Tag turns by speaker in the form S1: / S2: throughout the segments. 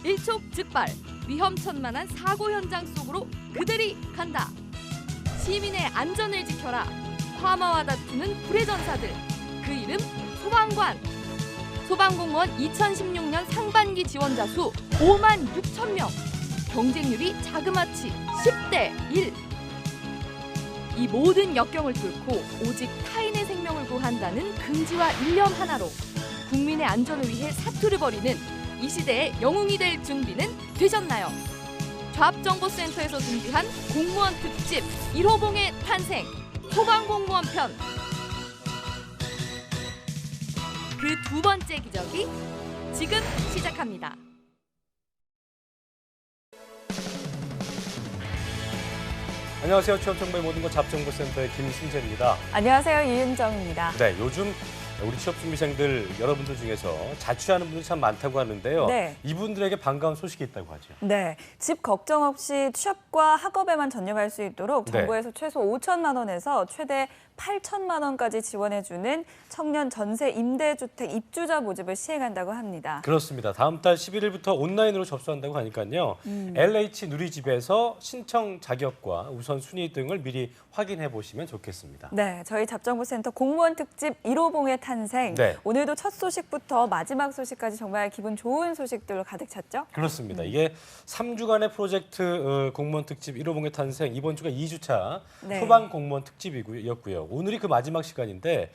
S1: 일촉즉발, 위험천만한 사고 현장 속으로 그들이 간다. 시민의 안전을 지켜라. 화마와 다투는 불의 전사들. 그 이름 소방관. 소방공무원 2016년 상반기 지원자 수 5만 6천 명. 경쟁률이 자그마치 10대 1. 이 모든 역경을 뚫고 오직 타인의 생명을 구한다는 긍지와 일념 하나로 국민의 안전을 위해 사투를 벌이는 이 시대의 영웅이 될 준비는 되셨나요? 좌합정보센터에서 준비한 공무원 특집 1호봉의 탄생 소방공무원 편. 그 두 번째 기적이 지금 시작합니다.
S2: 안녕하세요. 취업정보의 모든 것 잡정보센터의 김승재입니다.
S3: 안녕하세요. 이은정입니다.
S2: 네, 요즘 우리 취업준비생들 여러분들 중에서 자취하는 분들이 참 많다고 하는데요.
S3: 네.
S2: 이분들에게 반가운 소식이 있다고 하죠.
S3: 네, 집 걱정 없이 취업과 학업에만 전념할 수 있도록 정부에서 최소 5천만 원에서 최대 8천만 원까지 지원해주는 청년 전세 임대주택 입주자 모집을 시행한다고 합니다.
S2: 그렇습니다. 다음 달 11일부터 온라인으로 접수한다고 하니까요. LH 누리집에서 신청 자격과 우선순위 등을 미리 확인해 보시면 좋겠습니다.
S3: 네, 저희 잡정보센터 공무원 특집 1호봉의 탄생.
S2: 네.
S3: 오늘도 첫 소식부터 마지막 소식까지 정말 기분 좋은 소식들로 가득 찼죠?
S2: 그렇습니다. 이게 3주간의 프로젝트 공무원 특집 1호봉의 탄생, 이번 주가 2주차
S3: 네.
S2: 소방 공무원 특집이었고요. 오늘이 그 마지막 시간인데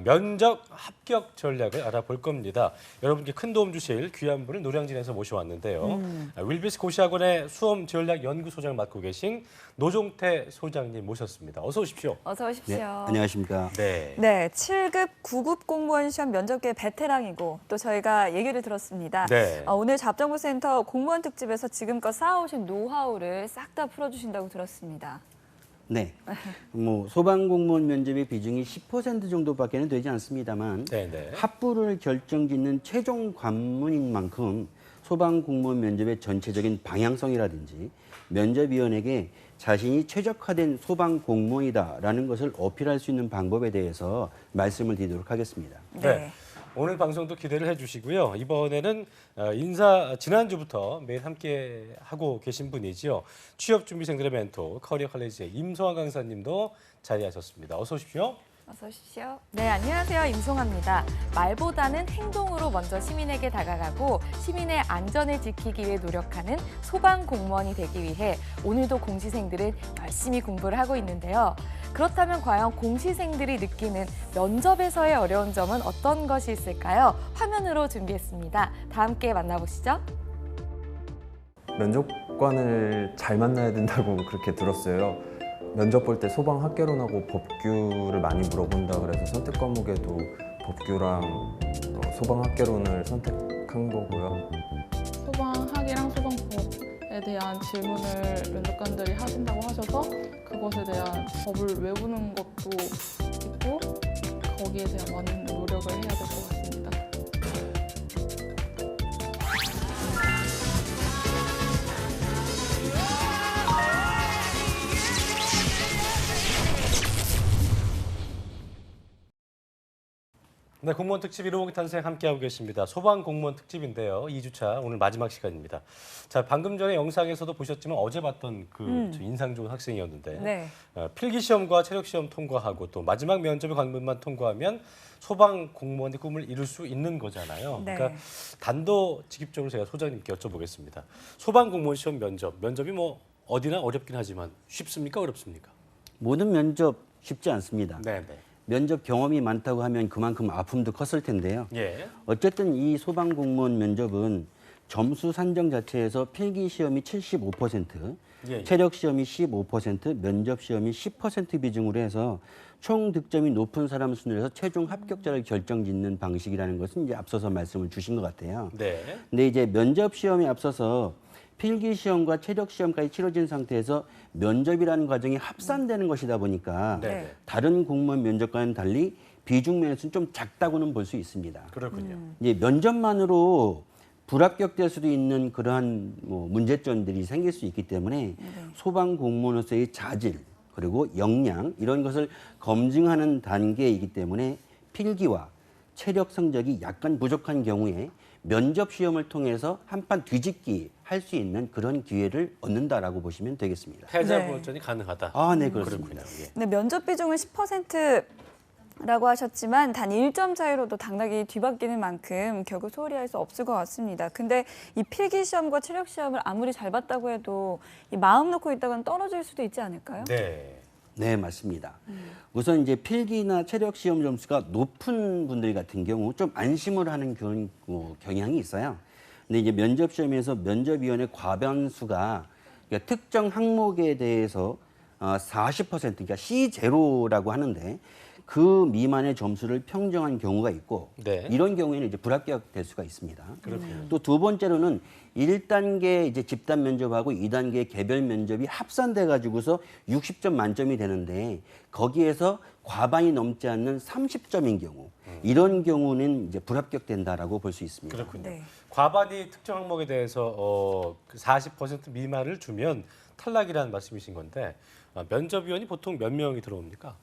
S2: 면접 합격 전략을 알아볼 겁니다. 여러분께 큰 도움 주실 귀한 분을 노량진에서 모셔왔는데요. 윌비스 고시학원의 수험 전략 연구소장을 맡고 계신 노종태 소장님 모셨습니다. 어서 오십시오.
S3: 어서 오십시오.
S4: 네, 안녕하십니까.
S2: 네.
S3: 네, 7급, 9급 공무원 시험 면접계 베테랑이고 또 저희가 얘기를 들었습니다.
S2: 네.
S3: 오늘 잡정보센터 공무원 특집에서 지금껏 쌓아오신 노하우를 싹 다 풀어주신다고 들었습니다.
S4: 네, 소방공무원 면접의 비중이 10% 정도밖에는 되지 않습니다만
S2: 네.
S4: 합부를 결정짓는 최종 관문인 만큼 소방공무원 면접의 전체적인 방향성이라든지 면접위원에게 자신이 최적화된 소방공무원이다라는 것을 어필할 수 있는 방법에 대해서 말씀을 드리도록 하겠습니다.
S2: 네. 오늘 방송도 기대를 해주시고요. 이번에는 지난주부터 매일 함께 하고 계신 분이지요. 취업준비생들의 멘토, 커리어 컬리지의 임송환 강사님도 자리하셨습니다. 어서 오십시오.
S3: 어서 오십시오. 네, 안녕하세요. 임송아입니다. 말보다는 행동으로 먼저 시민에게 다가가고 시민의 안전을 지키기 위해 노력하는 소방공무원이 되기 위해 오늘도 공시생들은 열심히 공부를 하고 있는데요. 그렇다면 과연 공시생들이 느끼는 면접에서의 어려운 점은 어떤 것이 있을까요? 화면으로 준비했습니다. 다 함께 만나보시죠.
S5: 면접관을 잘 만나야 된다고 그렇게 들었어요. 면접 볼 때 소방 학개론하고 법규를 많이 물어본다 그래서 선택 과목에도 법규랑 소방 학개론을 선택한 거고요.
S6: 소방학이랑 소방법에 대한 질문을 면접관들이 하신다고 하셔서 그것에 대한 법을 외우는 것도 있고 거기에 대한 많은 노력을 해야 될 것 같습니다.
S2: 네, 공무원 특집 1호봉 탄생 함께하고 계십니다. 소방 공무원 특집인데요. 2주차 오늘 마지막 시간입니다. 자, 방금 전에 영상에서도 보셨지만 어제 봤던 그 인상 좋은 학생이었는데
S3: 네.
S2: 필기시험과 체력시험 통과하고 또 마지막 면접의 관문만 통과하면 소방 공무원의 꿈을 이룰 수 있는 거잖아요.
S3: 네.
S2: 그러니까 단도직입적으로 제가 소장님께 여쭤보겠습니다. 소방 공무원 시험 면접이 뭐 어디나 어렵긴 하지만 쉽습니까? 어렵습니까?
S4: 모든 면접 쉽지 않습니다.
S2: 네.
S4: 면접 경험이 많다고 하면 그만큼 아픔도 컸을 텐데요.
S2: 예.
S4: 어쨌든 이 소방공무원 면접은 점수 산정 자체에서 필기시험이 75%,
S2: 예.
S4: 체력시험이 15%, 면접시험이 10% 비중으로 해서 총 득점이 높은 사람 순으로 해서 최종 합격자를 결정짓는 방식이라는 것은 이제 앞서서 말씀을 주신 것 같아요.
S2: 네.
S4: 근데 이제 면접시험에 앞서서 필기시험과 체력시험까지 치러진 상태에서 면접이라는 과정이 합산되는 것이다 보니까
S2: 네.
S4: 다른 공무원 면접과는 달리 비중 면에서는 좀 작다고는 볼 수 있습니다.
S2: 그렇군요.
S4: 이제 면접만으로 불합격될 수도 있는 그러한 문제점들이 생길 수 있기 때문에 소방 공무원으로서의 자질 그리고 역량 이런 것을 검증하는 단계이기 때문에 필기와 체력 성적이 약간 부족한 경우에 면접 시험을 통해서 한판 뒤집기 할 수 있는 그런 기회를 얻는다라고 보시면 되겠습니다.
S2: 패자
S7: 네.
S2: 부활전이 가능하다.
S4: 아, 네, 그렇습니다.
S2: 그렇군요. 예.
S7: 네, 면접 비중은 10%라고 하셨지만 단 1점 차이로도 당락이 뒤바뀌는 만큼 결국 소홀히 할 수 없을 것 같습니다. 근데 이 필기 시험과 체력 시험을 아무리 잘 봤다고 해도 이 마음 놓고 있다가는 떨어질 수도 있지 않을까요?
S2: 네.
S4: 네, 맞습니다. 우선 이제 필기나 체력 시험 점수가 높은 분들 같은 경우 좀 안심을 하는 그런 경향이 있어요. 근데 이제 면접 시험에서 면접위원회 과반수가 그러니까 특정 항목에 대해서 40% 그러니까 C0라고 하는데 그 미만의 점수를 평정한 경우가 있고
S2: 네.
S4: 이런 경우에는 이제 불합격될 수가 있습니다.
S2: 그렇군요.
S4: 또 두 번째로는 1단계 이제 집단 면접하고 2단계 개별 면접이 합산돼 가지고서 60점 만점이 되는데 거기에서 과반이 넘지 않는 30점인 경우 이런 경우는 이제 불합격된다라고 볼 수 있습니다.
S2: 그렇군요.
S7: 네.
S2: 과반이 특정 항목에 대해서 40% 미만을 주면 탈락이라는 말씀이신 건데 면접위원이 보통 몇 명이 들어옵니까?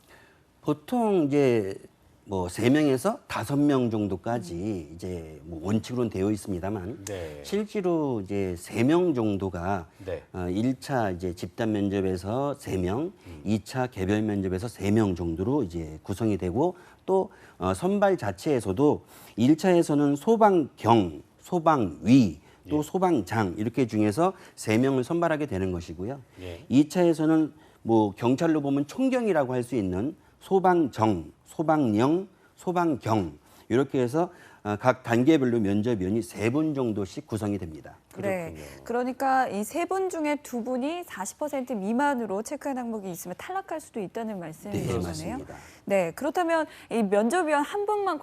S4: 보통 이제 뭐 3명에서 5명 정도까지 이제 뭐 원칙으로는 되어 있습니다만
S2: 네.
S4: 실제로 이제 3명 정도가
S2: 네.
S4: 1차 이제 집단 면접에서 3명, 2차 개별 면접에서 3명 정도로 이제 구성이 되고 또 선발 자체에서도 1차에서는 소방경, 소방위, 또
S2: 예.
S4: 소방장 이렇게 중에서 3명을 선발하게 되는 것이고요.
S2: 예.
S4: 2차에서는 뭐 경찰로 보면 총경이라고 할 수 있는 소방정, 소방령, 소방경 이렇게 해서 각 단계별로 면접위원이 3분 정도씩 구성이 됩니다.
S7: 네. 그러니까 이 3분 중에 2분이 40% 미만으로 체크한 항목이 있으면 탈락할 수도 있다는 말씀이신
S4: 네,
S7: 거네요.
S4: 맞습니다.
S7: 네, 그렇다면 이 면접위원 한 분만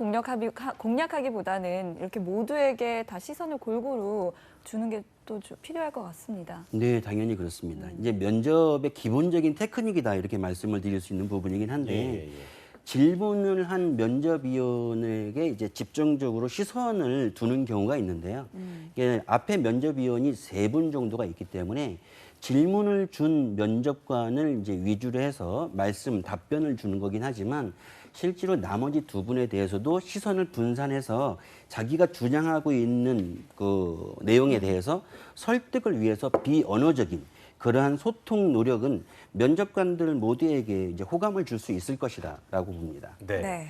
S7: 공략하기보다는 이렇게 모두에게 다 시선을 골고루 주는 게 또 필요할 것 같습니다.
S4: 네, 당연히 그렇습니다. 이제 면접의 기본적인 테크닉이다 이렇게 말씀을 드릴 수 있는 부분이긴 한데 질문을 한 면접위원에게 이제 집중적으로 시선을 두는 경우가 있는데요. 이게 앞에 면접위원이 3분 정도가 있기 때문에 질문을 준 면접관을 이제 위주로 해서 말씀, 답변을 주는 거긴 하지만 실제로 나머지 2분에 대해서도 시선을 분산해서 자기가 주장하고 있는 그 내용에 대해서 설득을 위해서 비언어적인 그러한 소통 노력은 면접관들 모두에게 이제 호감을 줄 수 있을 것이다라고 봅니다.
S2: 네.
S7: 네.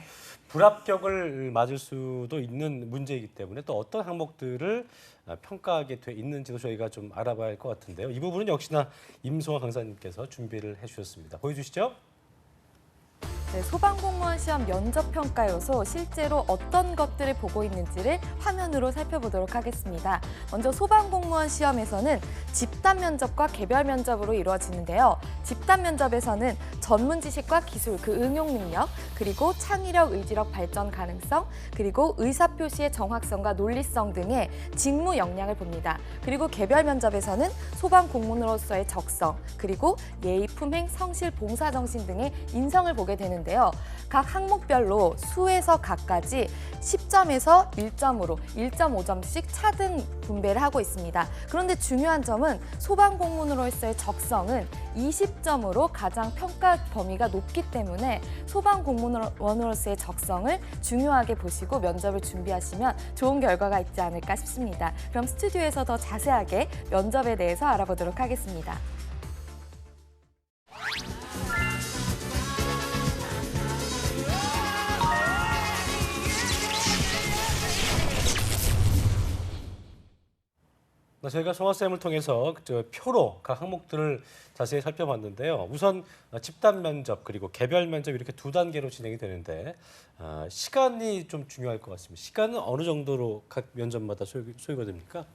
S2: 불합격을 맞을 수도 있는 문제이기 때문에 또 어떤 항목들을 평가하게 돼 있는지도 저희가 좀 알아봐야 할 것 같은데요. 이 부분은 역시나 임송아 강사님께서 준비를 해주셨습니다. 보여주시죠.
S3: 네, 소방공무원 시험 면접평가 요소 실제로 어떤 것들을 보고 있는지를 화면으로 살펴보도록 하겠습니다. 먼저 소방공무원 시험에서는 집단 면접과 개별 면접으로 이루어지는데요. 집단 면접에서는 전문 지식과 기술, 그 응용 능력, 그리고 창의력, 의지력 발전 가능성, 그리고 의사표시의 정확성과 논리성 등의 직무 역량을 봅니다. 그리고 개별 면접에서는 소방공무원으로서의 적성, 그리고 예의, 품행, 성실, 봉사정신 등의 인성을 보게 되는데요. 각 항목별로 수에서 각까지 10점에서 1점으로 1.5점씩 차등 분배를 하고 있습니다. 그런데 중요한 점은 소방공무원으로서의 적성은 20점으로 가장 평가 범위가 높기 때문에 소방공무원으로서의 적성을 중요하게 보시고 면접을 준비하시면 좋은 결과가 있지 않을까 싶습니다. 그럼 스튜디오에서 더 자세하게 면접에 대해서 알아보도록 하겠습니다.
S2: 저희가 송화쌤을 통해서 표로 각 항목들을 자세히 살펴봤는데요. 우선 집단 면접 그리고 개별 면접 이렇게 2단계로 진행이 되는데 시간이 좀 중요할 것 같습니다. 시간은 어느 정도로 각 면접마다 소요가 됩니까?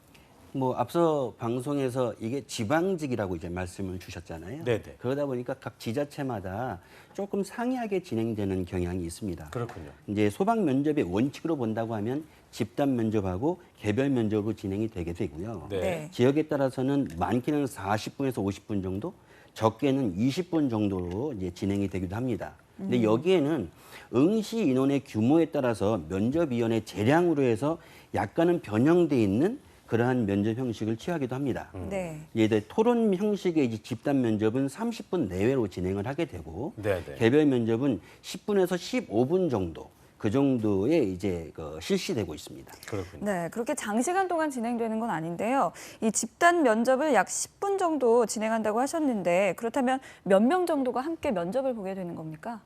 S4: 뭐 앞서 방송에서 이게 지방직이라고 이제 말씀을 주셨잖아요.
S2: 네네.
S4: 그러다 보니까 각 지자체마다 조금 상이하게 진행되는 경향이 있습니다.
S2: 그렇군요.
S4: 이제 소방 면접의 원칙으로 본다고 하면 집단 면접하고 개별 면접으로 진행이 되게 되고요.
S2: 네.
S7: 네.
S4: 지역에 따라서는 많게는 40분에서 50분 정도, 적게는 20분 정도로 이제 진행이 되기도 합니다. 근데 여기에는 응시 인원의 규모에 따라서 면접위원회 재량으로 해서 약간은 변형돼 있는 그러한 면접 형식을 취하기도 합니다.
S7: 네.
S4: 이제 토론 형식의 이제 집단 면접은 30분 내외로 진행을 하게 되고
S2: 네네.
S4: 개별 면접은 10분에서 15분 정도 그 정도에 이제 실시되고 있습니다.
S2: 그렇군요.
S7: 네, 그렇게 장시간 동안 진행되는 건 아닌데요. 이 집단 면접을 약 10분 정도 진행한다고 하셨는데 그렇다면 몇 명 정도가 함께 면접을 보게 되는 겁니까?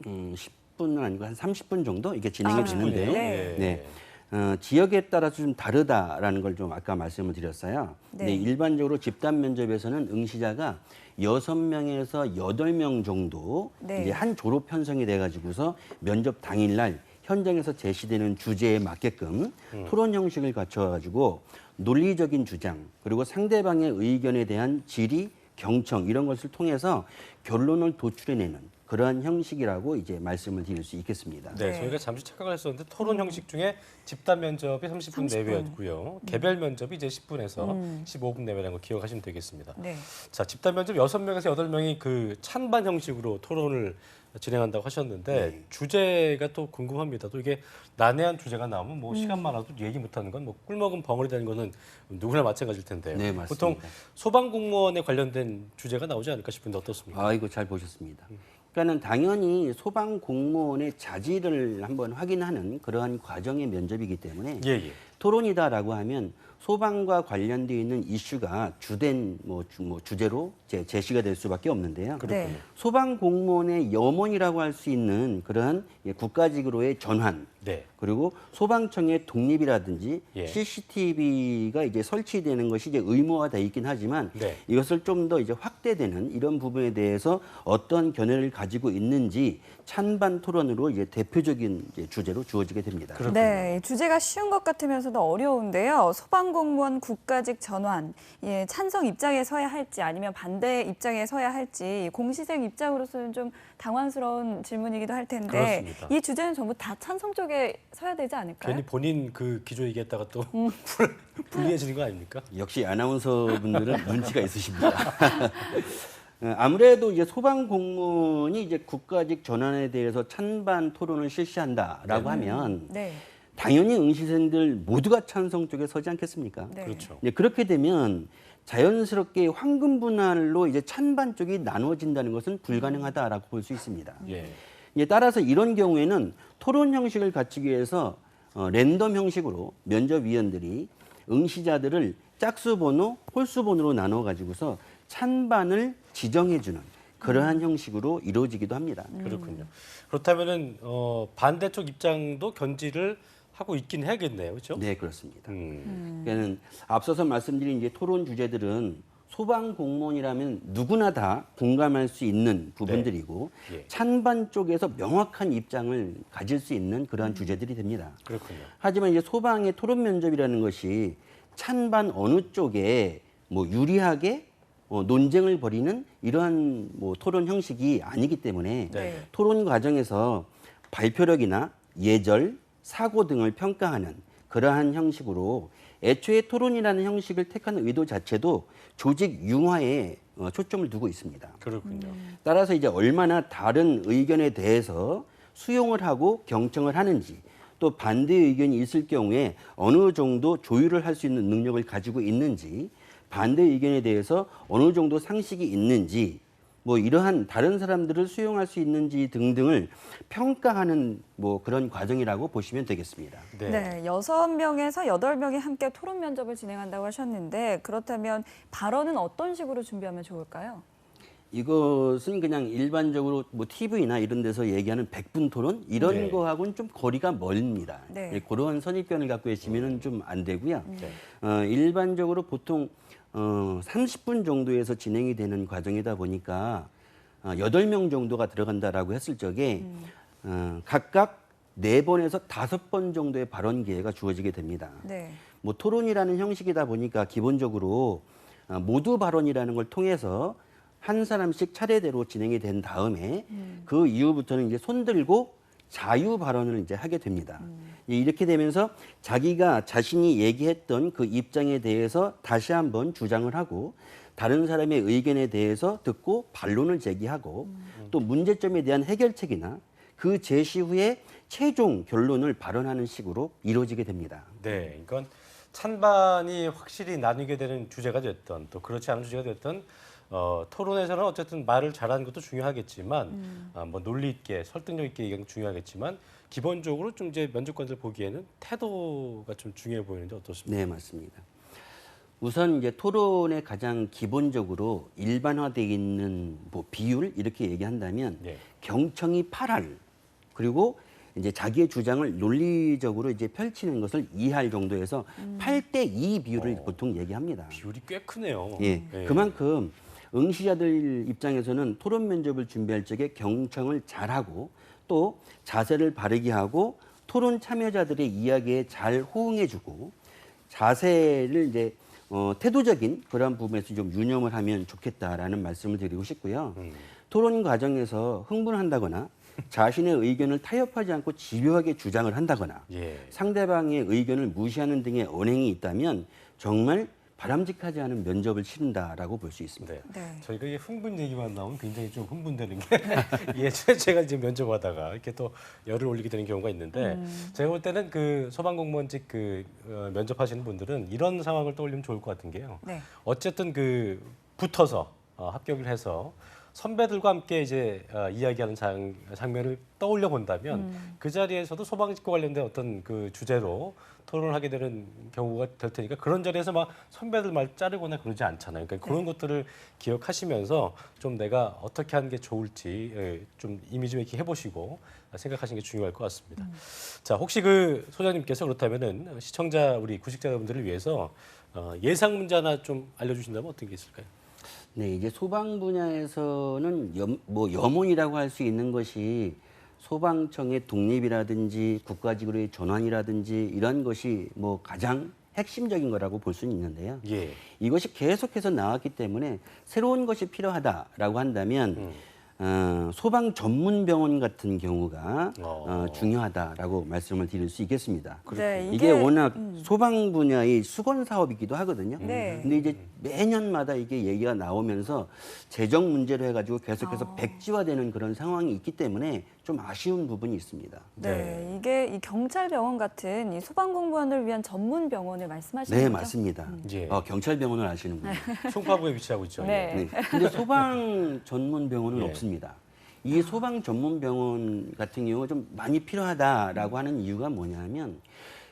S4: 10분은 아니고 한 30분 정도 이게 진행이
S2: 30분
S4: 되는데요.
S2: 이요?
S7: 네.
S4: 네. 지역에 따라서 좀 다르다라는 걸 좀 아까 말씀을 드렸어요.
S7: 네.
S4: 네, 일반적으로 집단 면접에서는 응시자가 6명에서 8명 정도
S7: 네.
S4: 이제 한 조로 편성이 돼 가지고서 면접 당일날 현장에서 제시되는 주제에 맞게끔 토론 형식을 갖춰 가지고 논리적인 주장 그리고 상대방의 의견에 대한 질의, 경청 이런 것을 통해서 결론을 도출해내는 그러한 형식이라고 이제 말씀을 드릴 수 있겠습니다.
S2: 네,
S7: 네.
S2: 저희가 잠시 착각을 했었는데 토론 형식 중에 집단 면접이 30분
S7: 30분.
S2: 내외였고요. 개별 면접이 이제 10분에서 15분 내외라는 거 기억하시면 되겠습니다.
S7: 네.
S2: 자, 집단 면접 6명에서 8명이 그 찬반 형식으로 토론을 진행한다고 하셨는데 주제가 또 궁금합니다. 또 이게 난해한 주제가 나오면 뭐 시간 많아도 얘기 못하는 건 뭐 꿀먹은 벙어리 되는 거는 누구나 마찬가지일 텐데요.
S4: 네, 맞습니다.
S2: 보통 소방공무원에 관련된 주제가 나오지 않을까 싶은데 어떻습니까?
S4: 아이고 잘 보셨습니다. 그러니까는 당연히 소방 공무원의 자질을 한번 확인하는 그러한 과정의 면접이기 때문에
S2: 예, 예.
S4: 토론이다라고 하면 소방과 관련되어 있는 이슈가 주된 주제로 제시가 될 수밖에 없는데요.
S7: 네.
S4: 소방 공무원의 염원이라고 할 수 있는 그러한 국가직으로의 전환
S2: 네.
S4: 그리고 소방청의 독립이라든지
S2: 예.
S4: CCTV가 이제 설치되는 것이 이제 의무화돼 있긴 하지만
S2: 네.
S4: 이것을 좀 더 이제 확대되는 이런 부분에 대해서 어떤 견해를 가지고 있는지 찬반 토론으로 이제 대표적인 이제 주제로 주어지게 됩니다.
S7: 네, 주제가 쉬운 것 같으면서도 어려운데요. 소방공무원 국가직 전환, 예, 찬성 입장에 서야 할지 아니면 반대 입장에 서야 할지 공시생 입장으로서는 좀 당황스러운 질문이기도 할 텐데
S2: 그렇습니다.
S7: 이 주제는 전부 다 찬성 쪽에 서야 되지 않을까요?
S2: 괜히 본인 그 기조 얘기했다가 또 불리해지는 거 아닙니까?
S4: 역시 아나운서분들은 눈치가 있으십니다. 아무래도 이제 소방 공무원이 이제 국가직 전환에 대해서 찬반 토론을 실시한다라고 하면
S7: 네,
S4: 당연히 응시생들 모두가 찬성 쪽에 서지 않겠습니까?
S7: 네.
S2: 그렇죠.
S4: 네, 그렇게 되면 자연스럽게 황금 분할로 이제 찬반 쪽이 나누어진다는 것은 불가능하다라고 볼 수 있습니다.
S2: 예.
S4: 이제 따라서 이런 경우에는 토론 형식을 갖추기 위해서 랜덤 형식으로 면접위원들이 응시자들을 짝수 번호, 홀수 번호로 나눠 가지고서 찬반을 지정해주는 그러한 형식으로 이루어지기도 합니다.
S2: 그렇군요. 그렇다면은 반대쪽 입장도 견지를 하고 있긴 해야겠네요, 그렇죠?
S4: 네, 그렇습니다.
S2: 음.
S4: 그러니까는 앞서서 말씀드린 이제 토론 주제들은 소방 공무원이라면 누구나 다 공감할 수 있는 부분들이고
S2: 네. 예.
S4: 찬반 쪽에서 명확한 입장을 가질 수 있는 그러한 주제들이 됩니다.
S2: 그렇군요.
S4: 하지만 이제 소방의 토론 면접이라는 것이 찬반 어느 쪽에 뭐 유리하게 논쟁을 벌이는 이러한 뭐 토론 형식이 아니기 때문에
S2: 네.
S4: 토론 과정에서 발표력이나 예절, 사고 등을 평가하는 그러한 형식으로 애초에 토론이라는 형식을 택한 의도 자체도 조직 융화에 초점을 두고 있습니다.
S2: 그렇군요.
S4: 따라서 이제 얼마나 다른 의견에 대해서 수용을 하고 경청을 하는지 또 반대 의견이 있을 경우에 어느 정도 조율을 할 수 있는 능력을 가지고 있는지 반대 의견에 대해서 어느 정도 상식이 있는지 뭐 이러한 다른 사람들을 수용할 수 있는지 등등을 평가하는 뭐 그런 과정이라고 보시면 되겠습니다.
S2: 네.
S7: 네, 6명에서 8명이 함께 토론 면접을 진행한다고 하셨는데 그렇다면 발언은 어떤 식으로 준비하면 좋을까요?
S4: 이것은 그냥 일반적으로 뭐 TV나 이런 데서 얘기하는 100분 토론 이런
S2: 네.
S4: 거하고는 좀 거리가 멀습니다.
S7: 네.
S4: 그런 선입견을 갖고 계시면은 좀 안 되고요.
S2: 네.
S4: 일반적으로 보통 30분 정도에서 진행이 되는 과정이다 보니까 8명 정도가 들어간다라고 했을 적에 각각 4번에서 5번 정도의 발언 기회가 주어지게 됩니다.
S7: 네.
S4: 뭐 토론이라는 형식이다 보니까 기본적으로 모두 발언이라는 걸 통해서 한 사람씩 차례대로 진행이 된 다음에 그 이후부터는 이제 손 들고 자유 발언을 이제 하게 됩니다. 이렇게 되면서 자기가 자신이 얘기했던 그 입장에 대해서 다시 한번 주장을 하고 다른 사람의 의견에 대해서 듣고 반론을 제기하고 또 문제점에 대한 해결책이나 그 제시 후에 최종 결론을 발언하는 식으로 이루어지게 됩니다.
S2: 네, 이건 찬반이 확실히 나뉘게 되는 주제가 됐던 또 그렇지 않은 주제가 됐던 토론에서는 어쨌든 말을 잘하는 것도 중요하겠지만 뭐 논리 있게 설득력 있게 얘기하는 게 중요하겠지만 기본적으로 좀 이제 면접관들 보기에는 태도가 좀 중요해 보이는데 어떻습니까?
S4: 네, 맞습니다. 우선 이제 토론의 가장 기본적으로 일반화되어 있는 뭐 비율 이렇게 얘기한다면
S2: 네.
S4: 경청이 8할 그리고 이제 자기의 주장을 논리적으로 이제 펼치는 것을 2할 정도에서 8대2 비율을 보통 얘기합니다.
S2: 비율이 꽤 크네요.
S4: 예,
S2: 예.
S4: 그만큼 응시자들 입장에서는 토론 면접을 준비할 적에 경청을 잘하고 또 자세를 바르게 하고 토론 참여자들의 이야기에 잘 호응해주고 자세를 이제 태도적인 그런 부분에서 좀 유념을 하면 좋겠다라는 말씀을 드리고 싶고요. 토론 과정에서 흥분한다거나 자신의 의견을 타협하지 않고 집요하게 주장을 한다거나
S2: 예.
S4: 상대방의 의견을 무시하는 등의 언행이 있다면 정말 바람직하지 않은 면접을 치른다라고 볼 수 있습니다.
S2: 네.
S7: 네.
S2: 저희가 이 흥분 얘기만 나오면 굉장히 좀 흥분되는 게 예전에 제가 이제 면접하다가 이렇게 또 열을 올리게 되는 경우가 있는데 제가 볼 때는 그 소방공무원직 면접하시는 분들은 이런 상황을 떠올리면 좋을 것 같은 게요.
S7: 네.
S2: 어쨌든 붙어서 합격을 해서 선배들과 함께 이제 이야기하는 장면을 떠올려 본다면 그 자리에서도 소방직과 관련된 어떤 그 주제로 토론을 하게 되는 경우가 될 테니까 그런 자리에서 막 선배들 말 자르거나 그러지 않잖아요. 그러니까 그런 것들을 기억하시면서 좀 내가 어떻게 하는 게 좋을지 좀 이미지 메이킹 해보시고 생각하시는 게 중요할 것 같습니다. 자, 혹시 그 소장님께서 그렇다면은 시청자 우리 구직자 여러분들을 위해서 예상 문제 하나 좀 알려주신다면 어떤 게 있을까요?
S4: 네, 이제 소방 분야에서는 염원이라고 할 수 있는 것이 소방청의 독립이라든지 국가직으로의 전환이라든지 이런 것이 뭐 가장 핵심적인 거라고 볼 수는 있는데요.
S2: 예.
S4: 이것이 계속해서 나왔기 때문에 새로운 것이 필요하다라고 한다면 소방 전문 병원 같은 경우가 중요하다라고 말씀을 드릴 수 있겠습니다.
S7: 네,
S4: 이게 워낙 소방 분야의 수건 사업이기도 하거든요.
S7: 네.
S4: 근데 이제 매년마다 이게 얘기가 나오면서 재정 문제로 해가지고 계속해서 백지화되는 그런 상황이 있기 때문에 좀 아쉬운 부분이 있습니다.
S7: 네, 이게 이 경찰병원 같은 이 소방공무원을 위한 전문 병원을 말씀하시는
S4: 네,
S7: 거죠?
S4: 맞습니다.
S2: 예.
S4: 경찰병원을 아시는군요.
S2: 송파구에 위치하고 있죠.
S7: 네.
S2: 예.
S4: 네. 근데 소방 전문 병원은
S2: 예.
S4: 없습니다. 이 소방 전문 병원 같은 경우 좀 많이 필요하다라고 하는 이유가 뭐냐면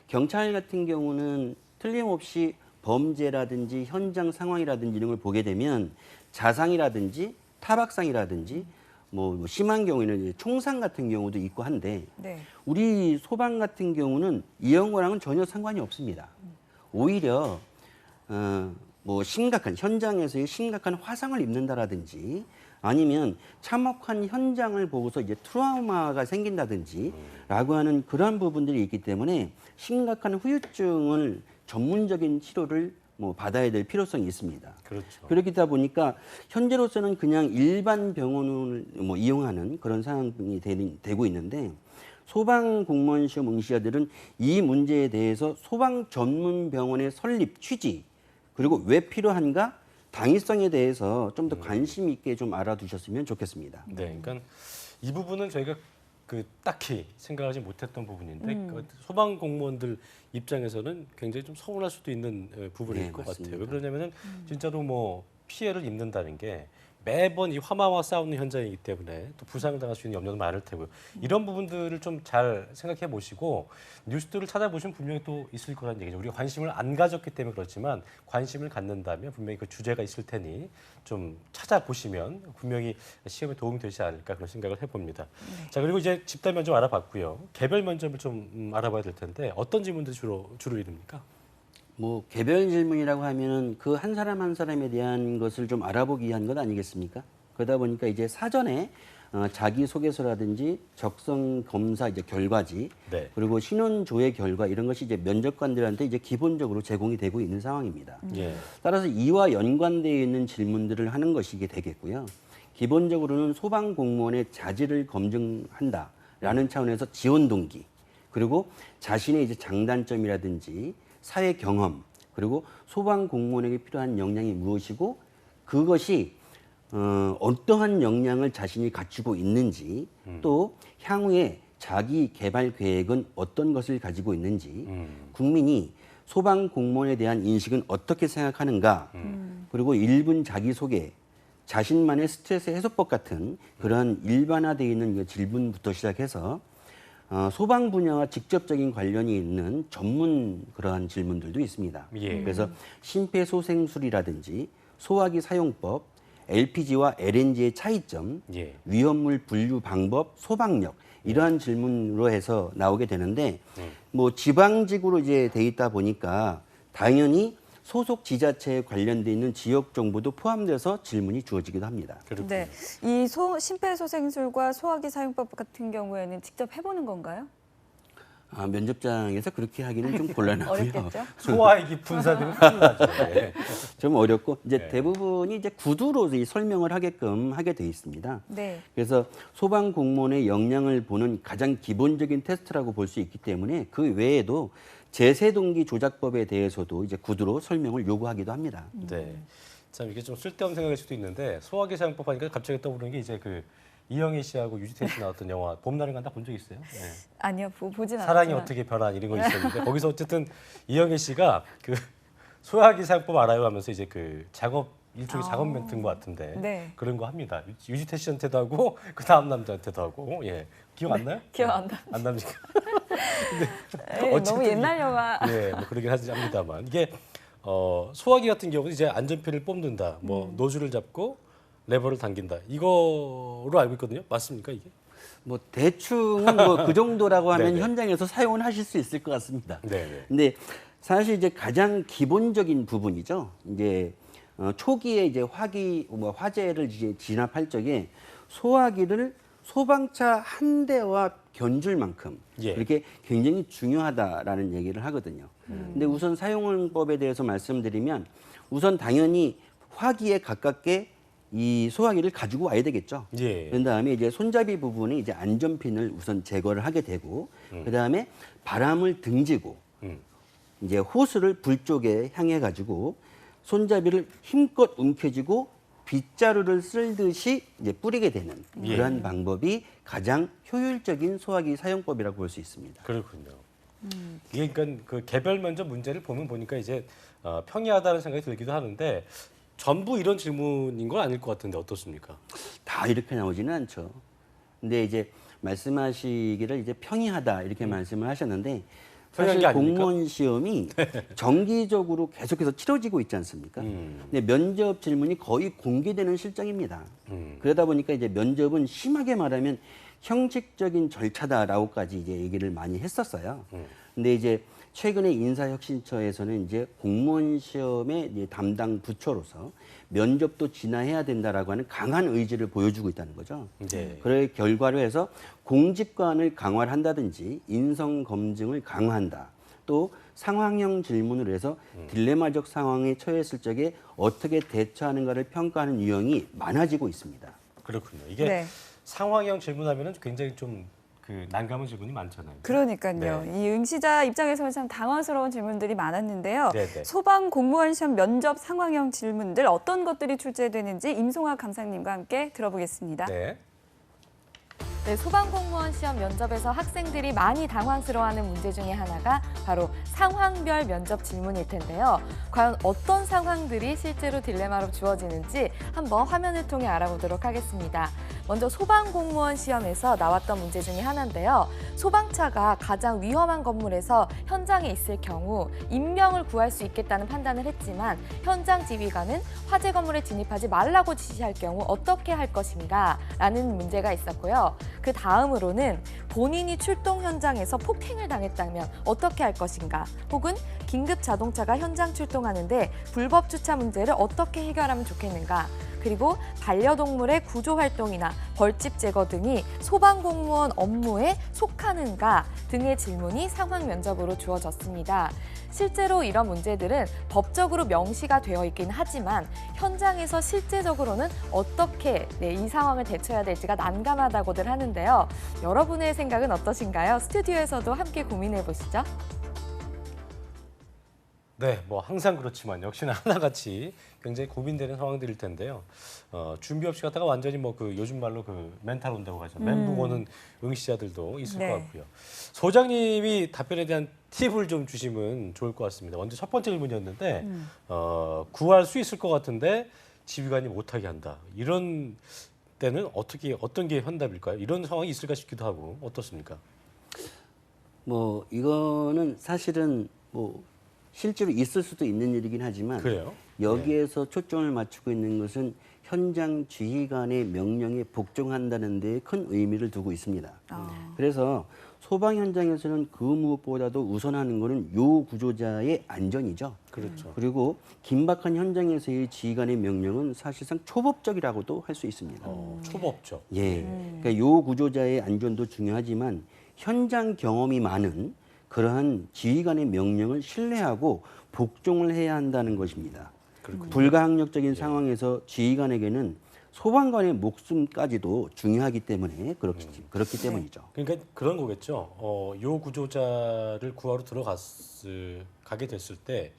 S4: 경찰 같은 경우는 틀림없이 범죄라든지 현장 상황이라든지 이런 걸 보게 되면 자상이라든지 타박상이라든지 뭐 심한 경우에는 이제 총상 같은 경우도 있고 한데
S7: 네.
S4: 우리 소방 같은 경우는 이런 거랑은 전혀 상관이 없습니다. 오히려 뭐 심각한 현장에서의 심각한 화상을 입는다라든지 아니면 참혹한 현장을 보고서 이제 트라우마가 생긴다든지 라고 하는 그러한 부분들이 있기 때문에 심각한 후유증을 전문적인 치료를 뭐 받아야 될 필요성이 있습니다.
S2: 그렇죠.
S4: 그렇다 보니까 현재로서는 그냥 일반 병원을 뭐 이용하는 그런 상황이 되고 있는데 소방 공무원 시험 응시자들은 이 문제에 대해서 소방 전문 병원의 설립 취지 그리고 왜 필요한가 당위성에 대해서 좀 더 관심 있게 좀 알아두셨으면 좋겠습니다.
S2: 네, 그러니까 이 부분은 저희가 딱히 생각하지 못했던 부분인데 소방 공무원들 입장에서는 굉장히 좀 서운할 수도 있는 부분일
S4: 네,
S2: 것
S4: 맞습니다.
S2: 같아요. 왜 그러냐면은 진짜로 뭐 피해를 입는다는 게 매번 이 화마와 싸우는 현장이기 때문에 또 부상당할 수 있는 염려도 많을 테고요. 이런 부분들을 좀 잘 생각해 보시고 뉴스들을 찾아보시면 분명히 또 있을 거라는 얘기죠. 우리가 관심을 안 가졌기 때문에 그렇지만 관심을 갖는다면 분명히 그 주제가 있을 테니 좀 찾아보시면 분명히 시험에 도움이 되지 않을까 그런 생각을 해봅니다. 자, 그리고 이제 집단 면접 알아봤고요. 개별 면접을 좀 알아봐야 될 텐데 어떤 질문들이 주로 이릅니까?
S4: 뭐 개별 질문이라고 하면은 그 한 사람 한 사람에 대한 것을 좀 알아보기 위한 것 아니겠습니까? 그러다 보니까 이제 사전에 자기 소개서라든지 적성 검사 이제 결과지
S2: 네.
S4: 그리고 신원 조회 결과 이런 것이 이제 면접관들한테 이제 기본적으로 제공이 되고 있는 상황입니다.
S2: 예.
S4: 따라서 이와 연관되어 있는 질문들을 하는 것이 되겠고요. 기본적으로는 소방 공무원의 자질을 검증한다라는 차원에서 지원 동기 그리고 자신의 이제 장단점이라든지 사회 경험 그리고 소방 공무원에게 필요한 역량이 무엇이고 그것이 어떠한 역량을 자신이 갖추고 있는지 또 향후에 자기 개발 계획은 어떤 것을 가지고 있는지 국민이 소방 공무원에 대한 인식은 어떻게 생각하는가 그리고 1분 자기소개 자신만의 스트레스 해소법 같은 그런 일반화되어 있는 그 질문부터 시작해서 소방 분야와 직접적인 관련이 있는 전문 그러한 질문들도 있습니다.
S2: 예.
S4: 그래서 심폐소생술이라든지 소화기 사용법, LPG와 LNG의 차이점,
S2: 예.
S4: 위험물 분류 방법, 소방력 이러한 질문으로 해서 나오게 되는데 뭐 지방직으로 이제 돼 있다 보니까 당연히 소속 지자체에 관련돼 있는 지역 정보도 포함돼서 질문이 주어지기도 합니다.
S2: 그렇군요.
S7: 네, 이 심폐소생술과 소화기 사용법 같은 경우에는 직접 해보는 건가요?
S4: 면접장에서 그렇게 하기는 좀 곤란하고요.
S7: 어렵겠죠?
S2: 소화의 깊은 사들은 큰일 나죠. 네.
S4: 좀 어렵고 이제
S2: 네.
S4: 대부분이 이제 구두로 이 설명을 하게끔 하게 돼 있습니다.
S7: 네.
S4: 그래서 소방 공무원의 역량을 보는 가장 기본적인 테스트라고 볼 수 있기 때문에 그 외에도 제세동기 조작법에 대해서도 이제 구두로 설명을 요구하기도 합니다.
S2: 네. 참 이게 좀 쓸데없는 생각일 수도 있는데 소화기 사용법 하니까 갑자기 떠오르는 게 이제 그 이영애 씨하고 유지태 씨 나왔던 영화 봄날은 간다 본 적 있어요? 네.
S7: 아니요, 보진 않았지만.
S2: 사랑이 어떻게 변한 이런 거 있었는데 거기서 어쨌든 이영애 씨가 그 소화기 사용법 알아요 하면서 이제 그 작업 일종의 작업 멘트인 것 같은데
S7: 네.
S2: 그런 거 합니다. 유지태 씨한테도 하고 그 다음 남자한테도 하고 예 기억 안 나요?
S7: 기억 안 나.
S2: 안 납니까?
S7: 에이, 너무
S2: 어쨌든
S7: 옛날 영화.
S2: 예, 뭐 그러긴 하지 합니다만 이게 소화기 같은 경우는 이제 안전핀을 뽑는다, 뭐 노즐을 잡고 레버를 당긴다 이거로 알고 있거든요. 맞습니까 이게?
S4: 뭐 대충은 뭐 그 정도라고 하면
S2: 네네.
S4: 현장에서 사용을 하실 수 있을 것 같습니다.
S2: 네.
S4: 근데 사실 이제 가장 기본적인 부분이죠. 이제 초기에 이제 화재를 이제 진압할 적에 소화기를 소방차 한 대와 견줄 만큼
S2: 예.
S4: 그렇게 굉장히 중요하다라는 얘기를 하거든요. 근데 우선 사용법에 대해서 말씀드리면 우선 당연히 화기에 가깝게 이 소화기를 가지고 와야 되겠죠.
S2: 예.
S4: 그런 다음에 이제 손잡이 부분에 이제 안전핀을 우선 제거를 하게 되고 그 다음에 바람을 등지고 이제 호스를 불 쪽에 향해 가지고 손잡이를 힘껏 움켜쥐고 빗자루를 쓸듯이 이제 뿌리게 되는
S2: 예.
S4: 그러한 방법이 가장 효율적인 소화기 사용법이라고 볼 수 있습니다.
S2: 그렇군요. 이게 그러니까 그 개별 면접 문제를 보니까 이제 평이하다는 생각이 들기도 하는데 전부 이런 질문인 건 아닐 것 같은데 어떻습니까?
S4: 다 이렇게 나오지는 않죠. 근데 이제 말씀하시기를 이제 평이하다 이렇게 말씀을 하셨는데
S2: 평이한
S4: 사실
S2: 게 아닙니까?
S4: 공무원 시험이 정기적으로 계속해서 치러지고 있지 않습니까? 근데 면접 질문이 거의 공개되는 실정입니다. 그러다 보니까 이제 면접은 심하게 말하면 형식적인 절차다라고까지 이제 얘기를 많이 했었어요. 근데 이제 최근에 인사혁신처에서는 이제 공무원 시험의 이제 담당 부처로서 면접도 진화해야 된다라고 하는 강한 의지를 보여주고 있다는 거죠.
S2: 네.
S4: 그의 결과로 해서 공직관을 강화를 한다든지 인성 검증을 강화한다. 또 상황형 질문을 해서 딜레마적 상황에 처했을 적에 어떻게 대처하는가를 평가하는 유형이 많아지고 있습니다.
S2: 그렇군요. 이게
S7: 네.
S2: 상황형 질문하면은 굉장히 좀 그 난감한 질문이 많잖아요.
S7: 그러니까요.
S2: 네.
S7: 이 응시자 입장에서는 참 당황스러운 질문들이 많았는데요.
S2: 네네.
S7: 소방 공무원 시험 면접 상황형 질문들 어떤 것들이 출제되는지 임송학 감상님과 함께 들어보겠습니다.
S2: 네.
S3: 네, 소방공무원 시험 면접에서 학생들이 많이 당황스러워하는 문제 중에 하나가 바로 상황별 면접 질문일 텐데요. 과연 어떤 상황들이 실제로 딜레마로 주어지는지 한번 화면을 통해 알아보도록 하겠습니다. 먼저 소방공무원 시험에서 나왔던 문제 중에 하나인데요. 소방차가 가장 위험한 건물에서 현장에 있을 경우 인명을 구할 수 있겠다는 판단을 했지만 현장 지휘관은 화재 건물에 진입하지 말라고 지시할 경우 어떻게 할 것인가 라는 문제가 있었고요. 그 다음으로는 본인이 출동 현장에서 폭행을 당했다면 어떻게 할 것인가, 혹은 긴급 자동차가 현장 출동하는데 불법 주차 문제를 어떻게 해결하면 좋겠는가, 그리고 반려동물의 구조 활동이나 벌집 제거 등이 소방공무원 업무에 속하는가 등의 질문이 상황 면접으로 주어졌습니다. 실제로 이런 문제들은 법적으로 명시가 되어 있긴 하지만 현장에서 실제적으로는 어떻게 이 상황을 대처해야 될지가 난감하다고들 하는데요. 여러분의 생각은 어떠신가요? 스튜디오에서도 함께 고민해 보시죠.
S2: 네, 뭐 항상 그렇지만 역시나 하나같이 굉장히 고민되는 상황들일 텐데요. 준비 없이 갔다가 완전히 뭐 그 요즘 말로 그 멘탈 온다고 하죠. 멘붕 오는 응시자들도 있을
S7: 네.
S2: 것 같고요. 소장님이 답변에 대한 팁을 좀 주시면 좋을 것 같습니다. 먼저 첫 번째 질문이었는데 구할 수 있을 것 같은데 지휘관이 못하게 한다. 이런 때는 어떤 게 현답일까요? 이런 상황이 있을까 싶기도 하고 어떻습니까?
S4: 뭐 이거는 사실은 뭐 실제로 있을 수도 있는 일이긴 하지만
S2: 그래요?
S4: 여기에서 초점을 맞추고 있는 것은 현장 지휘관의 명령에 복종한다는 데 큰 의미를 두고 있습니다. 그래서 소방 현장에서는 그 무엇보다도 우선하는 것은 요 구조자의 안전이죠.
S2: 그렇죠.
S4: 그리고 긴박한 현장에서의 지휘관의 명령은 사실상 초법적이라고도 할 수 있습니다.
S2: 초법적.
S4: 예, 그러니까 요 구조자의 안전도 중요하지만 현장 경험이 많은 그러한 지휘관의 명령을 신뢰하고 복종을 해야 한다는 것입니다. 불가항력적인 상황에서 지휘관에게는 소방관의 목숨까지도 중요하기 때문에 그렇기 때문이죠.
S2: 그러니까 그런 거겠죠. 요 구조자를 구하러 가게 됐을 때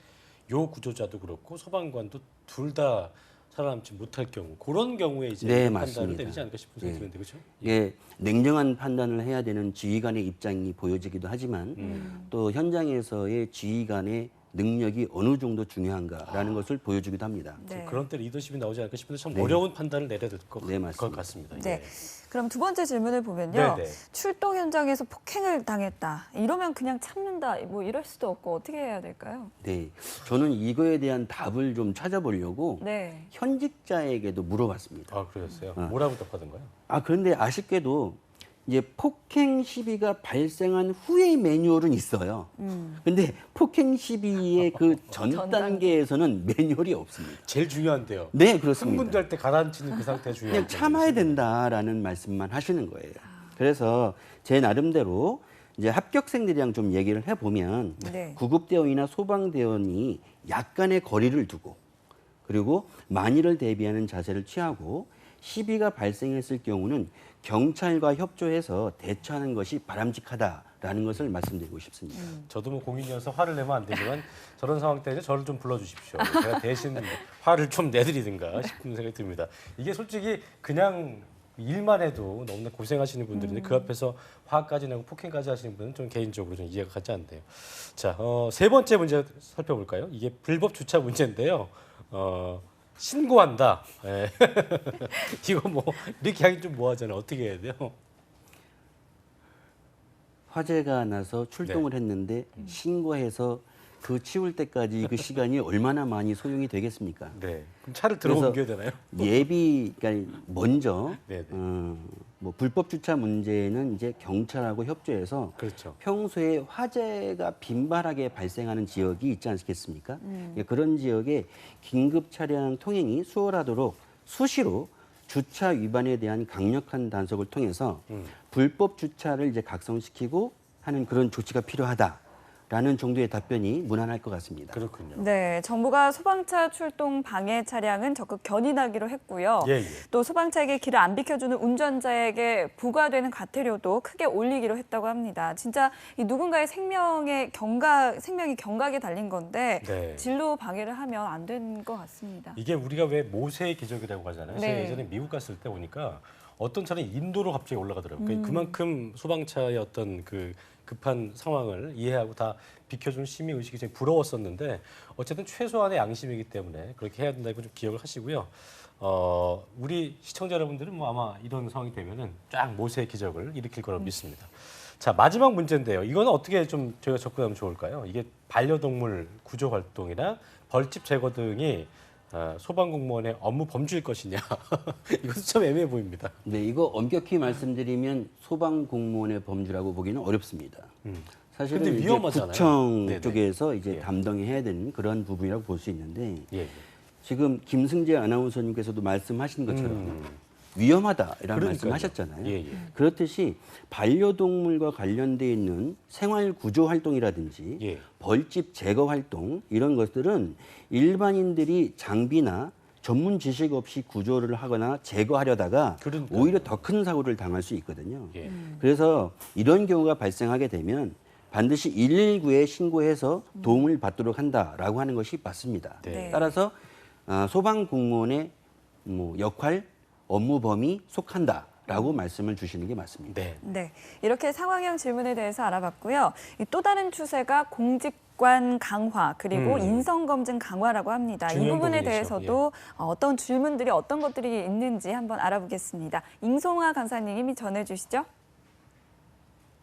S2: 요 구조자도 그렇고 소방관도 둘 다 살아남지 못할 경우 그런 경우에 이제
S4: 네,
S2: 판단을
S4: 맞습니다.
S2: 내리지 않을까 싶은 생각이 드는데 그렇죠?
S4: 예, 냉정한 판단을 해야 되는 지휘관의 입장이 보여지기도 하지만 또 현장에서의 지휘관의 능력이 어느 정도 중요한가라는 것을 보여주기도 합니다.
S7: 네.
S2: 그런 때 리더십이 나오지 않을까 싶은데 참
S4: 네.
S2: 어려운 판단을 내려야 될 것
S4: 네, 맞습니다.
S2: 같습니다.
S7: 네.
S2: 예.
S7: 그럼 두 번째 질문을 보면요.
S2: 네, 네.
S7: 출동 현장에서 폭행을 당했다. 이러면 그냥 참는다. 뭐 이럴 수도 없고 어떻게 해야 될까요?
S4: 네, 저는 이거에 대한 답을 좀 찾아보려고
S7: 네.
S4: 현직자에게도 물어봤습니다.
S2: 아, 그러셨어요? 뭐라고 답하던가요?
S4: 그런데 아쉽게도 이제 폭행 시비가 발생한 후의 매뉴얼은 있어요. 근데 폭행 시비의 그 전 단계에서는 매뉴얼이 없습니다.
S2: 제일 중요한데요.
S4: 네, 그렇습니다.
S2: 흥분될 때 가라앉히는 그 상태 중요한
S4: 그냥 참아야 된다라는 말씀만 하시는 거예요. 그래서 제 나름대로 이제 합격생들이랑 좀 얘기를 해보면
S7: 네.
S4: 구급대원이나 소방대원이 약간의 거리를 두고 그리고 만일을 대비하는 자세를 취하고 시비가 발생했을 경우는 경찰과 협조해서 대처하는 것이 바람직하다라는 것을 말씀드리고 싶습니다.
S2: 저도 뭐 공인이어서 화를 내면 안 되지만 저런 상황 때는 저를 좀 불러주십시오. 제가 대신 화를 좀 내드리든가 싶은 생각이 듭니다. 이게 솔직히 그냥 일만 해도 너무나 고생하시는 분들인데 그 앞에서 화까지 내고 폭행까지 하시는 분은 좀 개인적으로 좀 이해가 가지 않네요. 자, 세 번째 문제 살펴볼까요? 이게 불법 주차 문제인데요. 신고한다. 예. 이거 뭐 이렇게 하긴 좀 뭐하잖아요. 어떻게 해야 돼요?
S4: 화재가 나서 출동을 했는데 신고해서 그 치울 때까지 그 시간이 얼마나 많이 소용이 되겠습니까?
S2: 네. 그럼 차를 들어
S4: 그래서
S2: 옮겨야 되나요?
S4: 그러니까 먼저
S2: 네네.
S4: 뭐 불법 주차 문제는 이제 경찰하고 협조해서
S2: 그렇죠.
S4: 평소에 화재가 빈발하게 발생하는 지역이 있지 않겠습니까? 그런 지역에 긴급 차량 통행이 수월하도록 수시로 주차 위반에 대한 강력한 단속을 통해서 불법 주차를 이제 각성시키고 하는 그런 조치가 필요하다라는 정도의 답변이 무난할 것 같습니다.
S2: 그렇군요.
S7: 네, 정부가 소방차 출동 방해 차량은 적극 견인하기로 했고요.
S2: 예, 예.
S7: 또 소방차에게 길을 안 비켜주는 운전자에게 부과되는 과태료도 크게 올리기로 했다고 합니다. 진짜 이 누군가의 생명이 경각에 달린 건데
S2: 네.
S7: 진로 방해를 하면 안 되는 것 같습니다.
S2: 이게 우리가 왜 모세의 기적이라고 하잖아요.
S7: 네.
S2: 제가 예전에 미국 갔을 때 보니까 어떤 차는 인도로 갑자기 올라가더라고요. 그러니까 그만큼 소방차의 어떤 그 급한 상황을 이해하고 다 비켜주는 시민 의식이 되게 부러웠었는데 어쨌든 최소한의 양심이기 때문에 그렇게 해야 된다고 좀 기억을 하시고요. 우리 시청자 여러분들은 뭐 아마 이런 상황이 되면은 쫙 모세의 기적을 일으킬 거라고 믿습니다. 자, 마지막 문제인데요. 이거는 어떻게 좀 저희가 접근하면 좋을까요? 이게 반려동물 구조 활동이나 벌집 제거 등이 소방공무원의 업무 범주일 것이냐. 이것도 참 애매해 보입니다.
S4: 네, 이거 엄격히 말씀드리면 소방 공무원의 범주라고 보기는 어렵습니다. 사실은
S2: 근데
S4: 이제
S2: 위험하잖아요.
S4: 구청
S2: 네네.
S4: 쪽에서 이제
S2: 예.
S4: 담당해야 되는 그런 부분이라고 볼 수 있는데
S2: 예.
S4: 지금 김승재 아나운서님께서도 말씀하신 것처럼 위험하다라는 말씀하셨잖아요.
S2: 예, 예.
S4: 그렇듯이 반려동물과 관련돼 있는 생활 구조 활동이라든지
S2: 예.
S4: 벌집 제거 활동 이런 것들은 일반인들이 장비나 전문 지식 없이 구조를 하거나 제거하려다가
S2: 그러니까요.
S4: 오히려 더 큰 사고를 당할 수 있거든요.
S2: 예.
S4: 그래서 이런 경우가 발생하게 되면 반드시 119에 신고해서 도움을 받도록 한다라고 하는 것이 맞습니다.
S2: 네.
S4: 따라서 소방 공무원의 뭐 역할, 업무 범위 속한다라고 말씀을 주시는 게 맞습니다.
S2: 네.
S7: 네, 이렇게 상황형 질문에 대해서 알아봤고요. 또 다른 추세가 공직 공직관 강화 그리고 인성검증 강화라고 합니다. 이
S2: 중요한
S7: 부분에
S2: 부분이죠.
S7: 대해서도 어떤 질문들이 어떤 것들이 있는지 한번 알아보겠습니다. 임송아 강사님이 전해주시죠.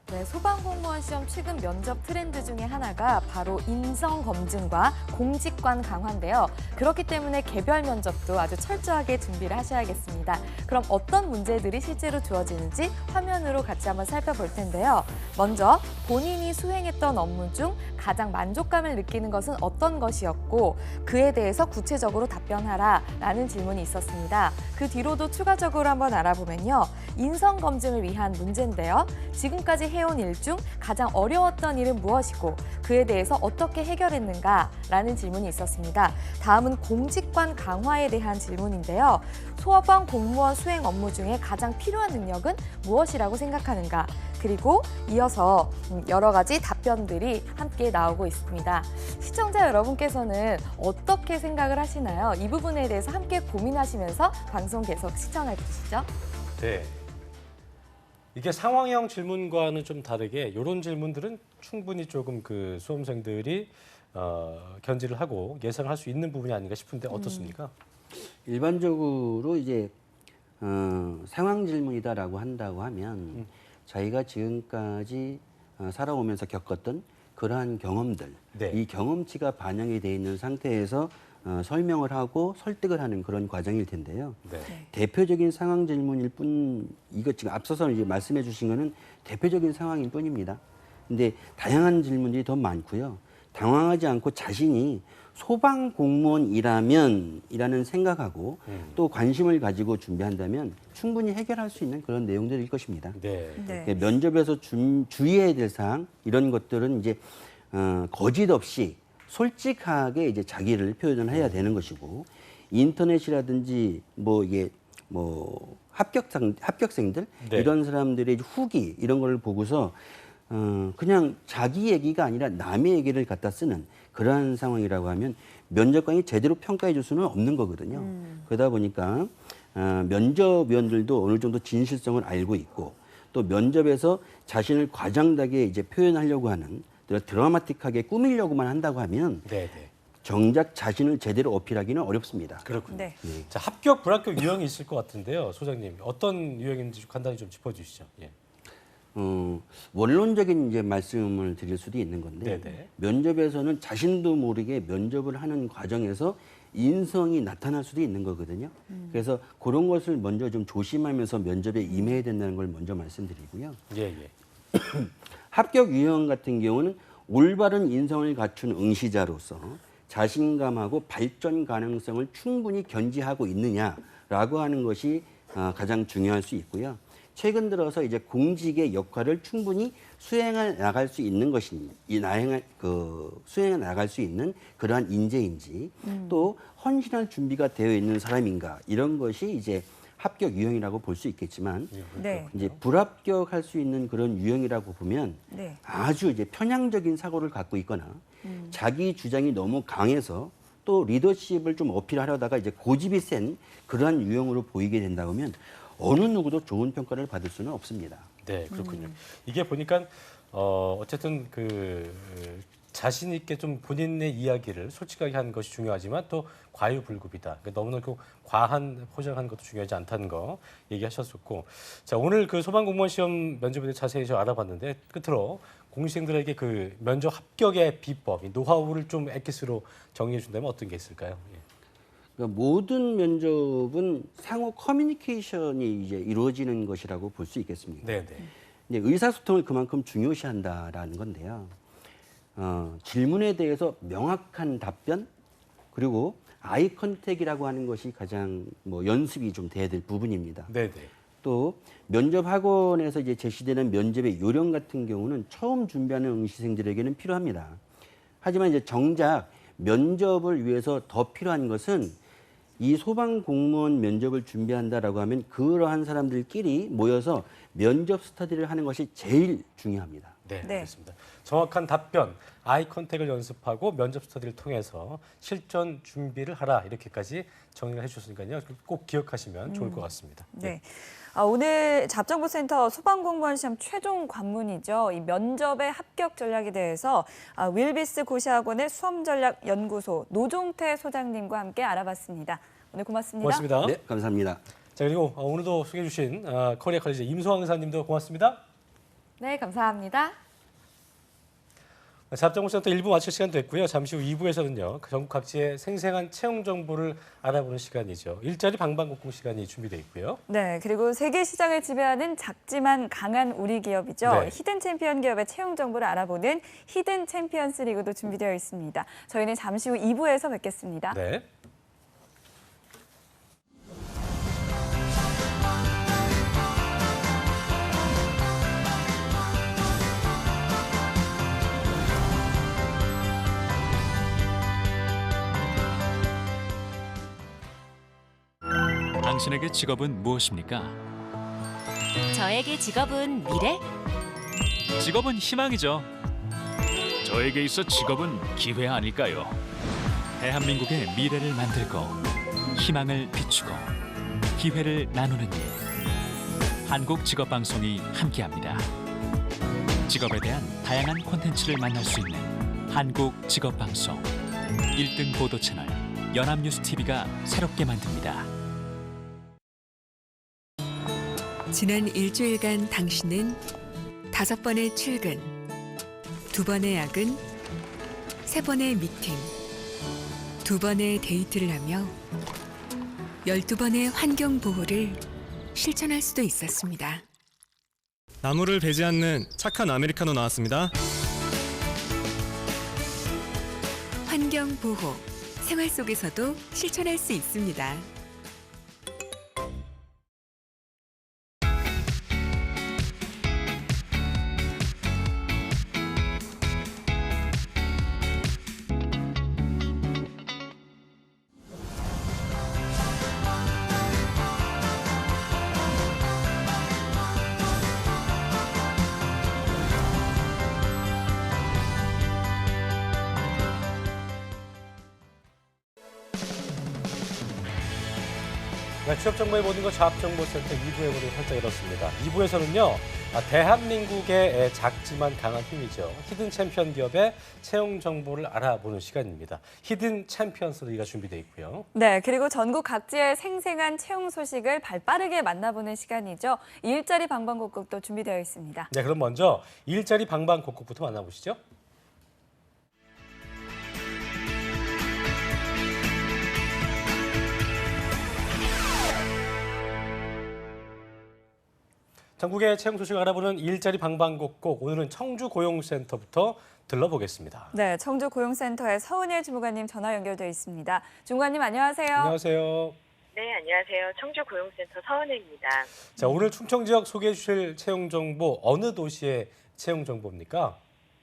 S3: 네, 소방공무원 시험 최근 면접 트렌드 중에 하나가 바로 인성 검증과 공직관 강화인데요. 그렇기 때문에 개별 면접도 아주 철저하게 준비를 하셔야겠습니다. 그럼 어떤 문제들이 실제로 주어지는지 화면으로 같이 한번 살펴볼 텐데요. 먼저 본인이 수행했던 업무 중 가장 만족감을 느끼는 것은 어떤 것이었고 그에 대해서 구체적으로 답변하라 라는 질문이 있었습니다. 그 뒤로도 추가적으로 한번 알아보면요. 인성 검증을 위한 문제인데요. 지금까지 해온 일 중 가장 어려웠던 일은 무엇이고 그에 대해서 어떻게 해결했는가라는 질문이 있었습니다. 다음은 공직관 강화에 대한 질문인데요. 소방 공무원 수행 업무 중에 가장 필요한 능력은 무엇이라고 생각하는가? 그리고 이어서 여러 가지 답변들이 함께 나오고 있습니다. 시청자 여러분께서는 어떻게 생각을 하시나요? 이 부분에 대해서 함께 고민하시면서 방송 계속 시청해 주시죠.
S2: 네. 이게 상황형 질문과는 좀 다르게 이런 질문들은 충분히 조금 그 수험생들이 견지를 하고 예상을 할 수 있는 부분이 아닌가 싶은데 어떻습니까?
S4: 일반적으로 이제 상황 질문이다라고 한다고 하면 자기가 지금까지 살아오면서 겪었던 그러한 경험들,
S2: 네.
S4: 이 경험치가 반영이 돼 있는 상태에서 설명을 하고 설득을 하는 그런 과정일 텐데요.
S2: 네.
S4: 대표적인 상황 질문일 뿐, 이거 지금 앞서서 이제 말씀해 주신 거는 대표적인 상황일 뿐입니다. 근데 다양한 질문들이 더 많고요. 당황하지 않고 자신이 소방 공무원이라면 이라는 생각하고 또 관심을 가지고 준비한다면 충분히 해결할 수 있는 그런 내용들일 것입니다.
S2: 네.
S7: 네.
S4: 면접에서 주의해야 될 사항 이런 것들은 이제 거짓 없이 솔직하게 이제 자기를 표현을 해야 되는 것이고 인터넷이라든지 합격생들
S2: 네.
S4: 이런 사람들의 후기 이런 걸 보고서 그냥 자기 얘기가 아니라 남의 얘기를 갖다 쓰는 그러한 상황이라고 하면 면접관이 제대로 평가해 줄 수는 없는 거거든요. 그러다 보니까 면접위원들도 어느 정도 진실성을 알고 있고 또 면접에서 자신을 과장되게 이제 표현하려고 하는 드라마틱하게 꾸미려고만 한다고 하면
S2: 네. 네.
S4: 정작 자신을 제대로 어필하기는 어렵습니다.
S2: 그렇군요.
S7: 네.
S2: 자, 합격, 불합격 유형이 있을 것 같은데요. 소장님, 어떤 유형인지 간단히 좀 짚어주시죠. 예.
S4: 원론적인 이제 말씀을 드릴 수도 있는 건데
S2: 네네.
S4: 면접에서는 자신도 모르게 면접을 하는 과정에서 인성이 나타날 수도 있는 거거든요. 그래서 그런 것을 먼저 좀 조심하면서 면접에 임해야 된다는 걸 먼저 말씀드리고요.
S2: 예.
S4: 합격 유형 같은 경우는 올바른 인성을 갖춘 응시자로서 자신감하고 발전 가능성을 충분히 견지하고 있느냐라고 하는 것이 가장 중요할 수 있고요. 최근 들어서 이제 공직의 역할을 충분히 수행해 나갈 수 있는 수행해 나갈 수 있는 그러한 인재인지 또 헌신할 준비가 되어 있는 사람인가 이런 것이 이제 합격 유형이라고 볼 수 있겠지만
S7: 네.
S4: 이제 불합격할 수 있는 그런 유형이라고 보면
S7: 네.
S4: 아주 이제 편향적인 사고를 갖고 있거나 자기 주장이 너무 강해서 또 리더십을 좀 어필하려다가 이제 고집이 센 그러한 유형으로 보이게 된다 보면 어느 누구도 좋은 평가를 받을 수는 없습니다.
S2: 네, 그렇군요. 이게 보니까 어쨌든 자신 있게 좀 본인의 이야기를 솔직하게 하는 것이 중요하지만 또 과유불급이다. 그러니까 너무나 과한 포장하는 것도 중요하지 않다는 거 얘기하셨었고, 자 오늘 그 소방공무원 시험 면접에 대해 자세히 좀 알아봤는데 끝으로 공시생들에게 그 면접 합격의 비법, 이 노하우를 좀 엑기스로 정리해 준다면 어떤 게 있을까요? 예.
S4: 그러니까 모든 면접은 상호 커뮤니케이션이 이제 이루어지는 것이라고 볼 수 있겠습니다.
S2: 네.
S4: 이제 의사소통을 그만큼 중요시한다라는 건데요. 질문에 대해서 명확한 답변 그리고 아이 컨택이라고 하는 것이 가장 연습이 좀 돼야 될 부분입니다.
S2: 네.
S4: 또 면접 학원에서 이제 제시되는 면접의 요령 같은 경우는 처음 준비하는 응시생들에게는 필요합니다. 하지만 이제 정작 면접을 위해서 더 필요한 것은 이 소방 공무원 면접을 준비한다라고 하면 그러한 사람들끼리 모여서 면접 스터디를 하는 것이 제일 중요합니다.
S2: 네,
S7: 네.
S2: 알겠습니다. 정확한 답변, 아이 컨택을 연습하고 면접 스터디를 통해서 실전 준비를 하라 이렇게까지 정리를 해주셨으니까요. 꼭 기억하시면 좋을 것 같습니다.
S7: 네. 오늘 잡정보센터 소방공무원 시험 최종 관문이죠. 이 면접의 합격 전략에 대해서 윌비스 고시학원의 수험전략연구소 노종태 소장님과 함께 알아봤습니다. 오늘 고맙습니다.
S2: 고맙습니다.
S4: 네, 감사합니다.
S2: 자, 그리고 오늘도 소개해 주신 코리아 칼리지 임소환 의사님도 고맙습니다.
S3: 네, 감사합니다.
S2: 잡정보센터 1부 마칠 시간 됐고요. 잠시 후 2부에서는요. 전국 각지의 생생한 채용 정보를 알아보는 시간이죠. 일자리 방방곡곡 시간이 준비되어 있고요.
S7: 네, 그리고 세계 시장을 지배하는 작지만 강한 우리 기업이죠.
S2: 네.
S7: 히든 챔피언 기업의 채용 정보를 알아보는 히든 챔피언스 리그도 준비되어 있습니다. 저희는 잠시 후 2부에서 뵙겠습니다.
S2: 네.
S8: 당신에게 직업은 무엇입니까?
S9: 저에게 직업은 미래?
S8: 직업은 희망이죠. 저에게 있어 직업은 기회 아닐까요? 대한민국의 미래를 만들고 희망을 비추고 기회를 나누는 일. 한국직업방송이 함께합니다. 직업에 대한 다양한 콘텐츠를 만날 수 있는 한국직업방송 1등 보도 채널 연합뉴스TV가 새롭게 만듭니다.
S10: 지난 일주일간 당신은 5번의 출근, 2번의 야근, 3번의 미팅, 2번의 데이트를 하며 12번의 환경 보호를 실천할 수도 있었습니다.
S11: 나무를 베지 않는 착한 아메리카노 나왔습니다.
S10: 환경 보호, 생활 속에서도 실천할 수 있습니다.
S2: 네, 취업 정보의 모든 것 잡정보센터 2부의 문을 활짝 열었습니다. 2부에서는요. 대한민국의 작지만 강한 힘이죠. 히든 챔피언 기업의 채용 정보를 알아보는 시간입니다. 히든 챔피언스 리그가 준비되어 있고요.
S7: 네, 그리고 전국 각지의 생생한 채용 소식을 발빠르게 만나보는 시간이죠. 일자리 방방곡곡도 준비되어 있습니다.
S2: 네, 그럼 먼저 일자리 방방곡곡부터 만나보시죠. 전국의 채용 소식을 알아보는 일자리 방방곡곡, 오늘은 청주고용센터부터 들러보겠습니다.
S7: 네, 청주고용센터의 서은일 주무관님 전화 연결되어 있습니다. 주무관님 안녕하세요.
S2: 안녕하세요.
S12: 네, 안녕하세요. 청주고용센터 서은혜입니다.
S2: 자, 오늘 충청 지역 소개해 주실 채용 정보 어느 도시의 채용 정보입니까?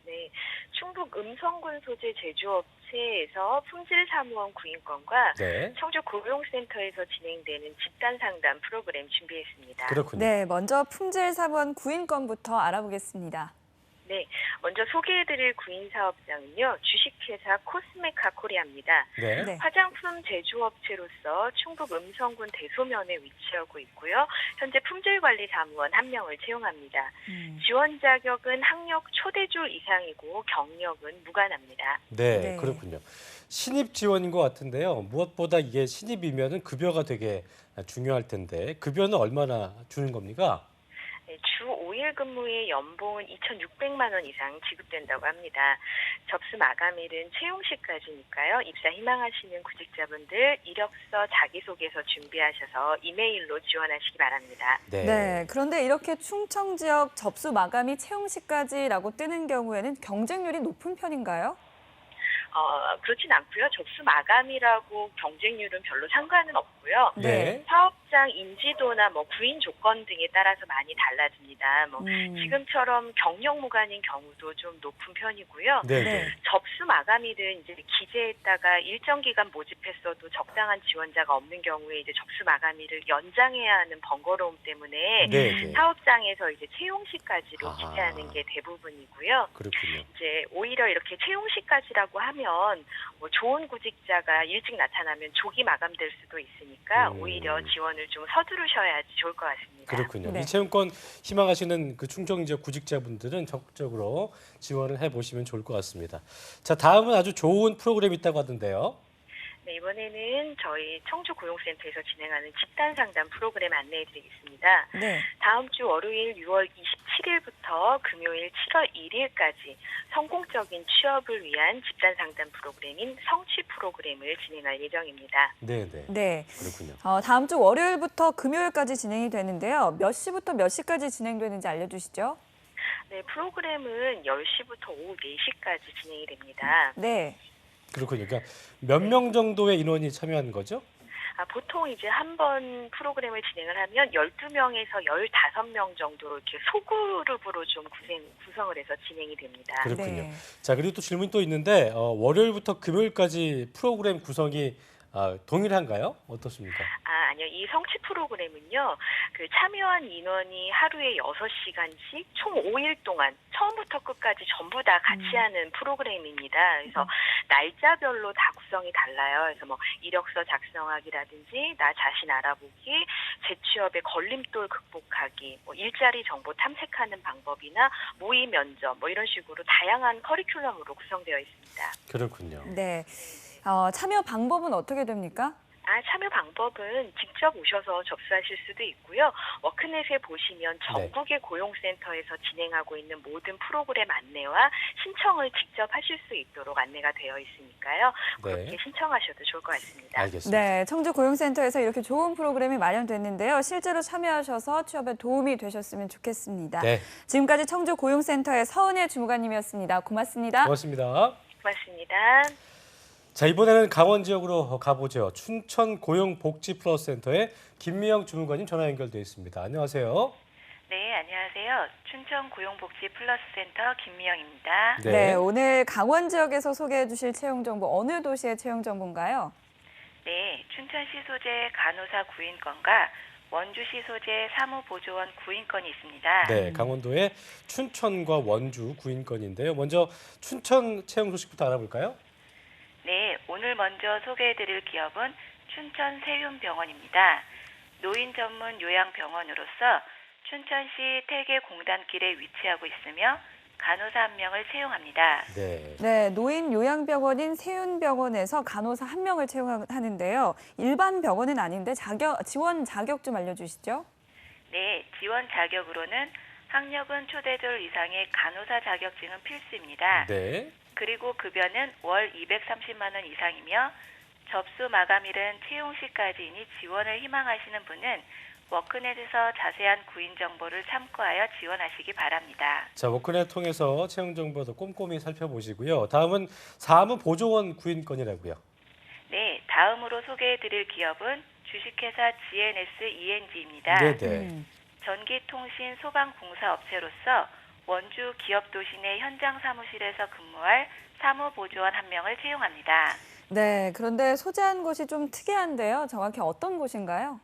S12: 네, 충북 음성군 소재 제조업체에서 품질사무원 구인권과
S2: 네.
S12: 청주고용센터에서 진행되는 집단 상담 프로그램 준비했습니다.
S2: 그렇군요.
S7: 네, 먼저 품질사무원 구인권부터 알아보겠습니다.
S12: 네, 먼저 소개해드릴 구인 사업장은요, 주식회사 코스메카 코리아입니다.
S2: 네.
S7: 네.
S12: 화장품 제조업체로서 충북 음성군 대소면에 위치하고 있고요. 현재 품질관리 사무원 1명을 채용합니다. 지원 자격은 학력 초대졸 이상이고 경력은 무관합니다.
S2: 네,
S7: 네.
S2: 그렇군요. 신입 지원인 것 같은데요. 무엇보다 이게 신입이면은 급여가 되게 중요할 텐데 급여는 얼마나 주는 겁니까?
S12: 네, 주 5일 근무의 연봉은 2,600만 원 이상 지급된다고 합니다. 접수 마감일은 채용시까지니까요. 입사 희망하시는 구직자분들 이력서 자기소개서 준비하셔서 이메일로 지원하시기 바랍니다.
S7: 네, 그런데 이렇게 충청 지역 접수 마감이 채용시까지라고 뜨는 경우에는 경쟁률이 높은 편인가요?
S12: 그렇진 않고요. 접수 마감이라고 경쟁률은 별로 상관은 없고요.
S2: 네.
S12: 사업자 사업장 인지도나 뭐 구인 조건 등에 따라서 많이 달라집니다. 뭐 지금처럼 경력 무관인 경우도 좀 높은 편이고요.
S2: 네.
S12: 접수 마감일은 이제 기재했다가 일정 기간 모집했어도 적당한 지원자가 없는 경우에 이제 접수 마감일을 연장해야 하는 번거로움 때문에
S2: 네.
S12: 사업장에서 이제 채용시까지로 기재하는 게 대부분이고요.
S2: 그렇군요.
S12: 이제 오히려 이렇게 채용시까지라고 하면 뭐 좋은 구직자가 일찍 나타나면 조기 마감될 수도 있으니까 오히려 지원을 좀 서두르셔야지 좋을 것 같습니다.
S2: 그렇군요.
S3: 네.
S2: 이 채용권 희망하시는 그 충청 지역 구직자분들은 적극적으로 지원을 해보시면 좋을 것 같습니다. 자, 다음은 아주 좋은 프로그램이 있다고 하던데요.
S12: 네, 이번에는 저희 청주고용센터에서 진행하는 집단 상담 프로그램 안내해드리겠습니다.
S7: 네.
S12: 다음 주 월요일 6월 27일부터 금요일 7월 1일까지 성공적인 취업을 위한 집단 상담 프로그램인 성취 프로그램을 진행할 예정입니다.
S2: 네.
S7: 네.
S2: 그렇군요.
S7: 다음 주 월요일부터 금요일까지 진행이 되는데요. 몇 시부터 몇 시까지 진행되는지 알려주시죠.
S12: 네, 프로그램은 10시부터 오후 4시까지 진행이 됩니다.
S7: 네.
S2: 그렇군요. 그러니까 몇 명 정도의 인원이 참여하는 거죠?
S12: 보통 이제 한 번 프로그램을 진행을 하면 12명에서 15명 정도로 이렇게 소그룹으로 좀 구성을 해서 진행이 됩니다.
S2: 그렇군요.
S7: 네.
S2: 자, 그리고 또 질문이 또 있는데 월요일부터 금요일까지 프로그램 구성이 동일한가요? 어떻습니까?
S12: 아니요. 이 성취 프로그램은요. 그 참여한 인원이 하루에 6시간씩 총 5일 동안 처음부터 끝까지 전부 다 같이 하는 프로그램입니다. 그래서 날짜별로 다 구성이 달라요. 그래서 뭐 이력서 작성하기라든지 나 자신 알아보기, 재취업의 걸림돌 극복하기, 뭐 일자리 정보 탐색하는 방법이나 모의 면접 뭐 이런 식으로 다양한 커리큘럼으로 구성되어 있습니다.
S2: 그렇군요.
S7: 네. 참여 방법은 어떻게 됩니까?
S12: 참여 방법은 직접 오셔서 접수하실 수도 있고요. 워크넷에 보시면 전국의 고용센터에서 진행하고 있는 모든 프로그램 안내와 신청을 직접 하실 수 있도록 안내가 되어 있으니까요. 그렇게 신청하셔도 좋을 것 같습니다.
S2: 알겠습니다.
S7: 네, 청주고용센터에서 이렇게 좋은 프로그램이 마련됐는데요. 실제로 참여하셔서 취업에 도움이 되셨으면 좋겠습니다.
S2: 네.
S7: 지금까지 청주고용센터의 서은혜 주무관님이었습니다. 고맙습니다.
S2: 고맙습니다.
S12: 고맙습니다.
S2: 자, 이번에는 강원 지역으로 가보죠. 춘천 고용복지플러스센터의 김미영 주무관님 전화 연결돼 있습니다. 안녕하세요.
S13: 네, 안녕하세요. 춘천 고용복지플러스센터 김미영입니다.
S7: 네, 오늘 강원 지역에서 소개해 주실 채용 정보 어느 도시의 채용 정보인가요?
S13: 네, 춘천시 소재 간호사 구인권과 원주시 소재 사무보조원 구인권이 있습니다.
S2: 네, 강원도의 춘천과 원주 구인권인데요. 먼저 춘천 채용 소식부터 알아볼까요?
S13: 네, 오늘 먼저 소개해드릴 기업은 춘천 세윤병원입니다. 노인 전문 요양병원으로서 춘천시 태계공단길에 위치하고 있으며 간호사 1명을 채용합니다.
S7: 네, 노인 요양병원인 세윤병원에서 간호사 1명을 채용하는데요. 일반 병원은 아닌데 지원 자격 좀 알려주시죠.
S13: 네, 지원 자격으로는 학력은 초대졸 이상의 간호사 자격증은 필수입니다.
S2: 네.
S13: 그리고 급여는 월 230만 원 이상이며 접수 마감일은 채용 시까지이니 지원을 희망하시는 분은 워크넷에서 자세한 구인 정보를 참고하여 지원하시기 바랍니다.
S2: 자, 워크넷 통해서 채용 정보도 꼼꼼히 살펴보시고요. 다음은 사무보조원 구인권이라고요.
S13: 네, 다음으로 소개해드릴 기업은 주식회사 GNS ENG입니다.
S2: 네네.
S13: 전기통신 소방공사업체로서 원주 기업도시 내 현장 사무실에서 근무할 사무보조원 1명을 채용합니다.
S7: 네, 그런데 소재한 곳이 좀 특이한데요. 정확히 어떤 곳인가요?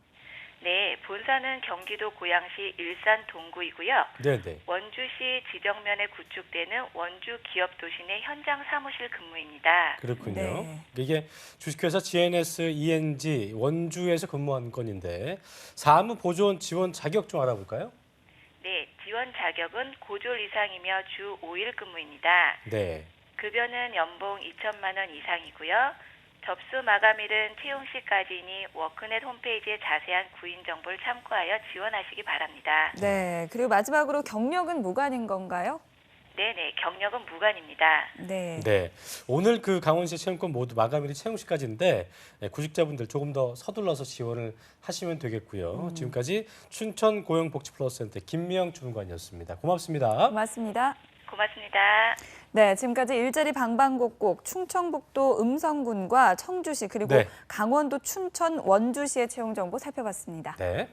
S13: 네, 본사는 경기도 고양시 일산 동구이고요.
S2: 네네.
S13: 원주시 지정면에 구축되는 원주 기업도시 내 현장 사무실 근무입니다.
S2: 그렇군요.
S7: 네.
S2: 이게 주식회사 GNS ENG 원주에서 근무한 건인데 사무보조원 지원 자격 좀 알아볼까요?
S13: 네, 지원 자격은 고졸 이상이며 주 5일 근무입니다.
S2: 네.
S13: 급여는 연봉 2천만 원 이상이고요. 접수 마감일은 채용 시까지이니 워크넷 홈페이지에 자세한 구인 정보를 참고하여 지원하시기 바랍니다.
S7: 네, 그리고 마지막으로 경력은 무관인 건가요?
S13: 네네, 경력은 무관입니다.
S7: 네.
S2: 네. 오늘 그 강원시 채용권 모두 마감일이 채용 시까지인데 구직자분들 조금 더 서둘러서 지원을 하시면 되겠고요. 지금까지 춘천 고용복지플러스센터 김미영 주무관이었습니다. 고맙습니다.
S7: 고맙습니다.
S13: 고맙습니다.
S7: 네, 지금까지 일자리 방방곡곡 충청북도 음성군과 청주시 그리고
S2: 네.
S7: 강원도 춘천 원주시의 채용 정보 살펴봤습니다.
S2: 네.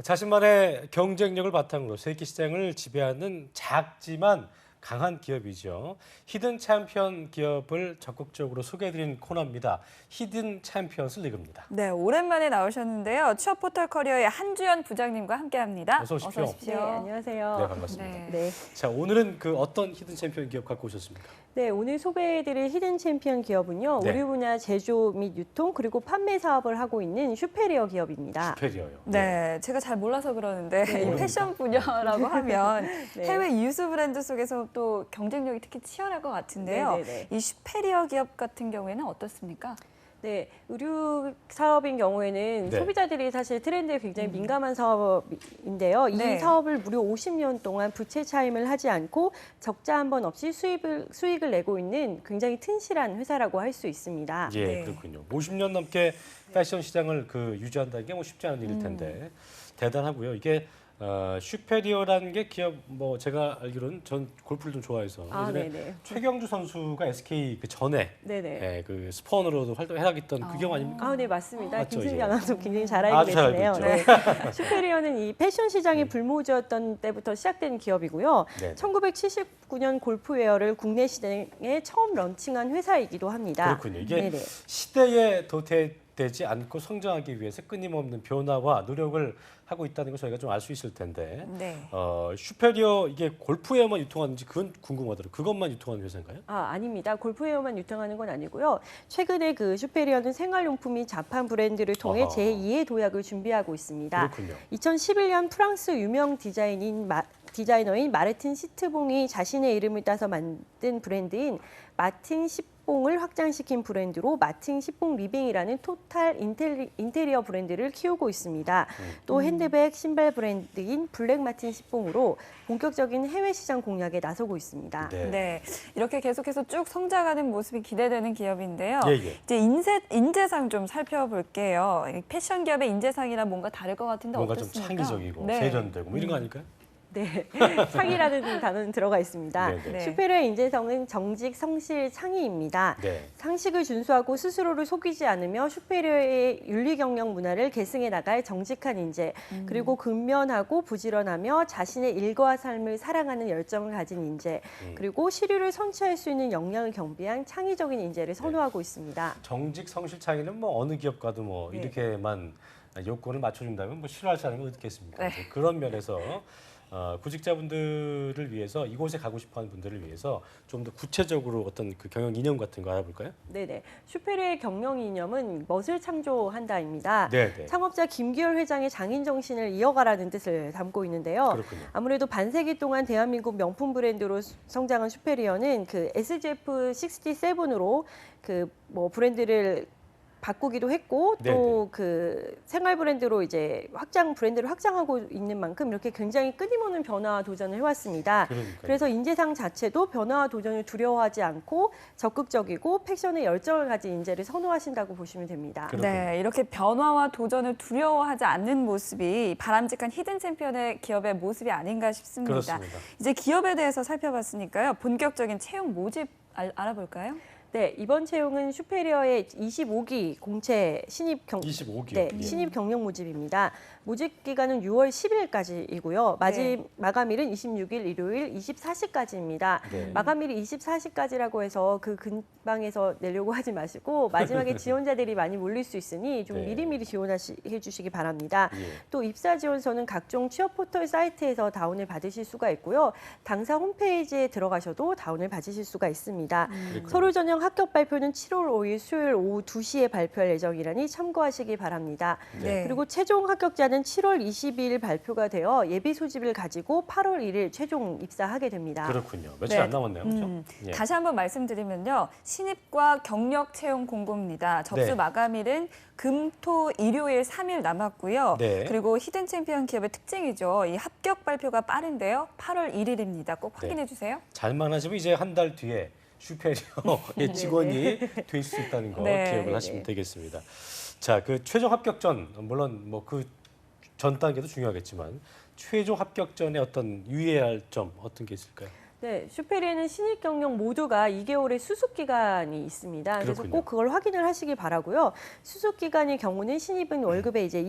S2: 자신만의 경쟁력을 바탕으로 세계 시장을 지배하는 작지만 강한 기업이죠. 히든 챔피언 기업을 적극적으로 소개해드린 코너입니다. 히든 챔피언스 리그입니다.
S7: 네, 오랜만에 나오셨는데요. 취업 포털 커리어의 한주연 부장님과 함께합니다.
S2: 어서 오십시오.
S7: 오십시오.
S14: 네, 안녕하세요.
S2: 네, 반갑습니다.
S14: 네.
S2: 자, 오늘은 그 어떤 히든 챔피언 기업 갖고 오셨습니까?
S14: 네, 오늘 소개해드릴 히든 챔피언 기업은요.
S2: 네.
S14: 의류 분야 제조 및 유통 그리고 판매 사업을 하고 있는 슈페리어 기업입니다.
S2: 슈페리어요.
S7: 네, 제가 잘 몰라서 그러는데
S14: 네.
S7: 이 패션 분야라고 하면
S14: 네.
S7: 해외 유수 브랜드 속에서 또 경쟁력이 특히 치열할 것 같은데요.
S14: 네네네.
S7: 이 슈페리어 기업 같은 경우에는 어떻습니까?
S14: 네, 의류 사업인 경우에는
S2: 네.
S14: 소비자들이 사실 트렌드에 굉장히 민감한 사업인데요.
S7: 네.
S14: 이 사업을 무려 50년 동안 부채 차임을 하지 않고 적자 한 번 없이 수익을 내고 있는 굉장히 튼실한 회사라고 할 수 있습니다.
S2: 예,
S7: 네.
S2: 그렇군요. 50년 넘게 패션 시장을 유지한다는 게 뭐 쉽지 않은 일일 텐데 대단하고요. 이게 슈페리어라는 게 기업 뭐 제가 알기로는 전 골프를 좀 좋아해서 예전에
S14: 네네.
S2: 최경주 선수가 SK 그 전에
S14: 네네.
S2: 예, 그 스폰으로도 활동해야겠던 그 기업 아닙니까?
S14: 아, 네, 맞습니다.
S2: 맞죠,
S14: 김승기
S2: 예.
S14: 아나운서 굉장히 잘 알고
S2: 아주 잘 알고
S14: 계시네요.
S2: 있죠.
S14: 네. 슈페리어는 이 패션 시장의 불모지였던 때부터 시작된 기업이고요.
S2: 네.
S14: 1979년 골프웨어를 국내 시장에 처음 런칭한 회사이기도 합니다.
S2: 그렇군요. 이게
S14: 네네.
S2: 시대에 도태되지 않고 성장하기 위해서 끊임없는 변화와 노력을 하고 있다는 걸 저희가 좀 알 수 있을 텐데
S7: 네.
S2: 슈페리어 이게 골프웨어만 유통하는지 그건 궁금하더라고요. 그것만 유통하는 회사인가요?
S14: 아닙니다. 골프웨어만 유통하는 건 아니고요. 최근에 그 슈페리어는 생활용품이 자판 브랜드를 통해
S2: 아하.
S14: 제2의 도약을 준비하고 있습니다.
S2: 그렇군요.
S14: 2011년 프랑스 유명 디자이너인 마르틴 시트봉이 자신의 이름을 따서 만든 브랜드인 마틴 시봉을 확장시킨 브랜드로 마틴 시봉 리빙이라는 토탈 인테리어 브랜드를 키우고 있습니다. 또 핸드백, 신발 브랜드인 블랙 마틴 시봉으로 본격적인 해외 시장 공략에 나서고 있습니다.
S7: 네, 이렇게 계속해서 쭉 성장하는 모습이 기대되는 기업인데요.
S2: 예, 예.
S7: 이제 인재상 좀 살펴볼게요. 이 패션 기업의 인재상이랑 뭔가 다를 것 같은데
S2: 뭔가 좀
S7: 어떻습니까?
S2: 창의적이고
S7: 네.
S2: 세련되고 뭐 이런 거 아닐까요?
S14: 네, 상이라는 단어는 들어가 있습니다.
S2: 네네.
S14: 슈페리어의 인재성은 정직, 성실, 창의입니다.
S2: 네.
S14: 상식을 준수하고 스스로를 속이지 않으며 슈페리어의 윤리 경영 문화를 계승해 나갈 정직한 인재, 그리고 근면하고 부지런하며 자신의 일과 삶을 사랑하는 열정을 가진 인재, 그리고 시류를 선취할 수 있는 역량을 겸비한 창의적인 인재를 선호하고 있습니다.
S2: 정직, 성실, 창의는 뭐 어느 기업가도 뭐
S14: 네.
S2: 이렇게만 요건을 맞춰준다면 뭐 싫어할 사람이 어디 있겠습니까?
S7: 네.
S2: 이제 그런 면에서 구직자분들을 위해서 이곳에 가고 싶어하는 분들을 위해서 좀 더 구체적으로 어떤 그 경영 이념 같은 거 알아볼까요?
S14: 네네. 슈페리어의 경영 이념은 멋을 창조한다입니다.
S2: 네네.
S14: 창업자 김기열 회장의 장인 정신을 이어가라는 뜻을 담고 있는데요.
S2: 그렇군요.
S14: 아무래도 반세기 동안 대한민국 명품 브랜드로 성장한 슈페리어는 그 SGF 67으로 그 뭐 브랜드를 바꾸기도 했고 또 그 생활 브랜드로 이제 브랜드를 확장하고 있는 만큼 이렇게 굉장히 끊임없는 변화와 도전을 해왔습니다.
S2: 그러니까요.
S14: 그래서 인재상 자체도 변화와 도전을 두려워하지 않고 적극적이고 패션에 열정을 가진 인재를 선호하신다고 보시면 됩니다.
S7: 네, 이렇게 변화와 도전을 두려워하지 않는 모습이 바람직한 히든 챔피언의 기업의 모습이 아닌가 싶습니다.
S2: 그렇습니다.
S7: 이제 기업에 대해서 살펴봤으니까요. 본격적인 채용 모집 알아볼까요?
S14: 네, 이번 채용은 슈페리어의 25기 공채 신입
S2: 25기.
S14: 네,
S2: 예.
S14: 신입 경력 모집입니다. 모집 기간은 6월 10일까지이고요. 마감일은 26일 일요일 24시까지입니다.
S2: 네.
S14: 마감일이 24시까지라고 해서 그 근방에서 내려고 하지 마시고 마지막에 지원자들이 많이 몰릴 수 있으니 좀
S2: 네.
S14: 미리미리 지원해 주시기 바랍니다.
S2: 예.
S14: 또 입사 지원서는 각종 취업 포털 사이트에서 다운을 받으실 수가 있고요. 당사 홈페이지에 들어가셔도 다운을 받으실 수가 있습니다. 서류 전형 최종 합격 발표는 7월 5일 수요일 오후 2시에 발표할 예정이라니 참고하시기 바랍니다.
S7: 네.
S14: 그리고 최종 합격자는 7월 22일 발표가 되어 예비 소집을 가지고 8월 1일 최종 입사하게 됩니다.
S2: 그렇군요. 며칠
S7: 네.
S2: 안 남았네요. 그렇죠? 예.
S7: 다시 한번 말씀드리면요. 신입과 경력 채용 공고입니다. 접수
S2: 네.
S7: 마감일은 금, 토, 일요일 3일 남았고요.
S2: 네.
S7: 그리고 히든 챔피언 기업의 특징이죠. 이 합격 발표가 빠른데요. 8월 1일입니다. 꼭 확인해 주세요.
S2: 잘만 하시면 이제 한 달 뒤에 슈페리어의 직원이 될 수 있다는 거
S7: 네.
S2: 기억을 하시면 되겠습니다. 자, 그 최종 합격전 물론 뭐 그 전 단계도 중요하겠지만 최종 합격전에 어떤 유의해야 할 점 어떤 게 있을까요?
S14: 네, 슈페리에는 신입 경력 모두가 2개월의 수습 기간이 있습니다. 그래서
S2: 그렇군요.
S14: 꼭 그걸 확인을 하시기 바라고요. 수습 기간의 경우는 신입은 월급의 이제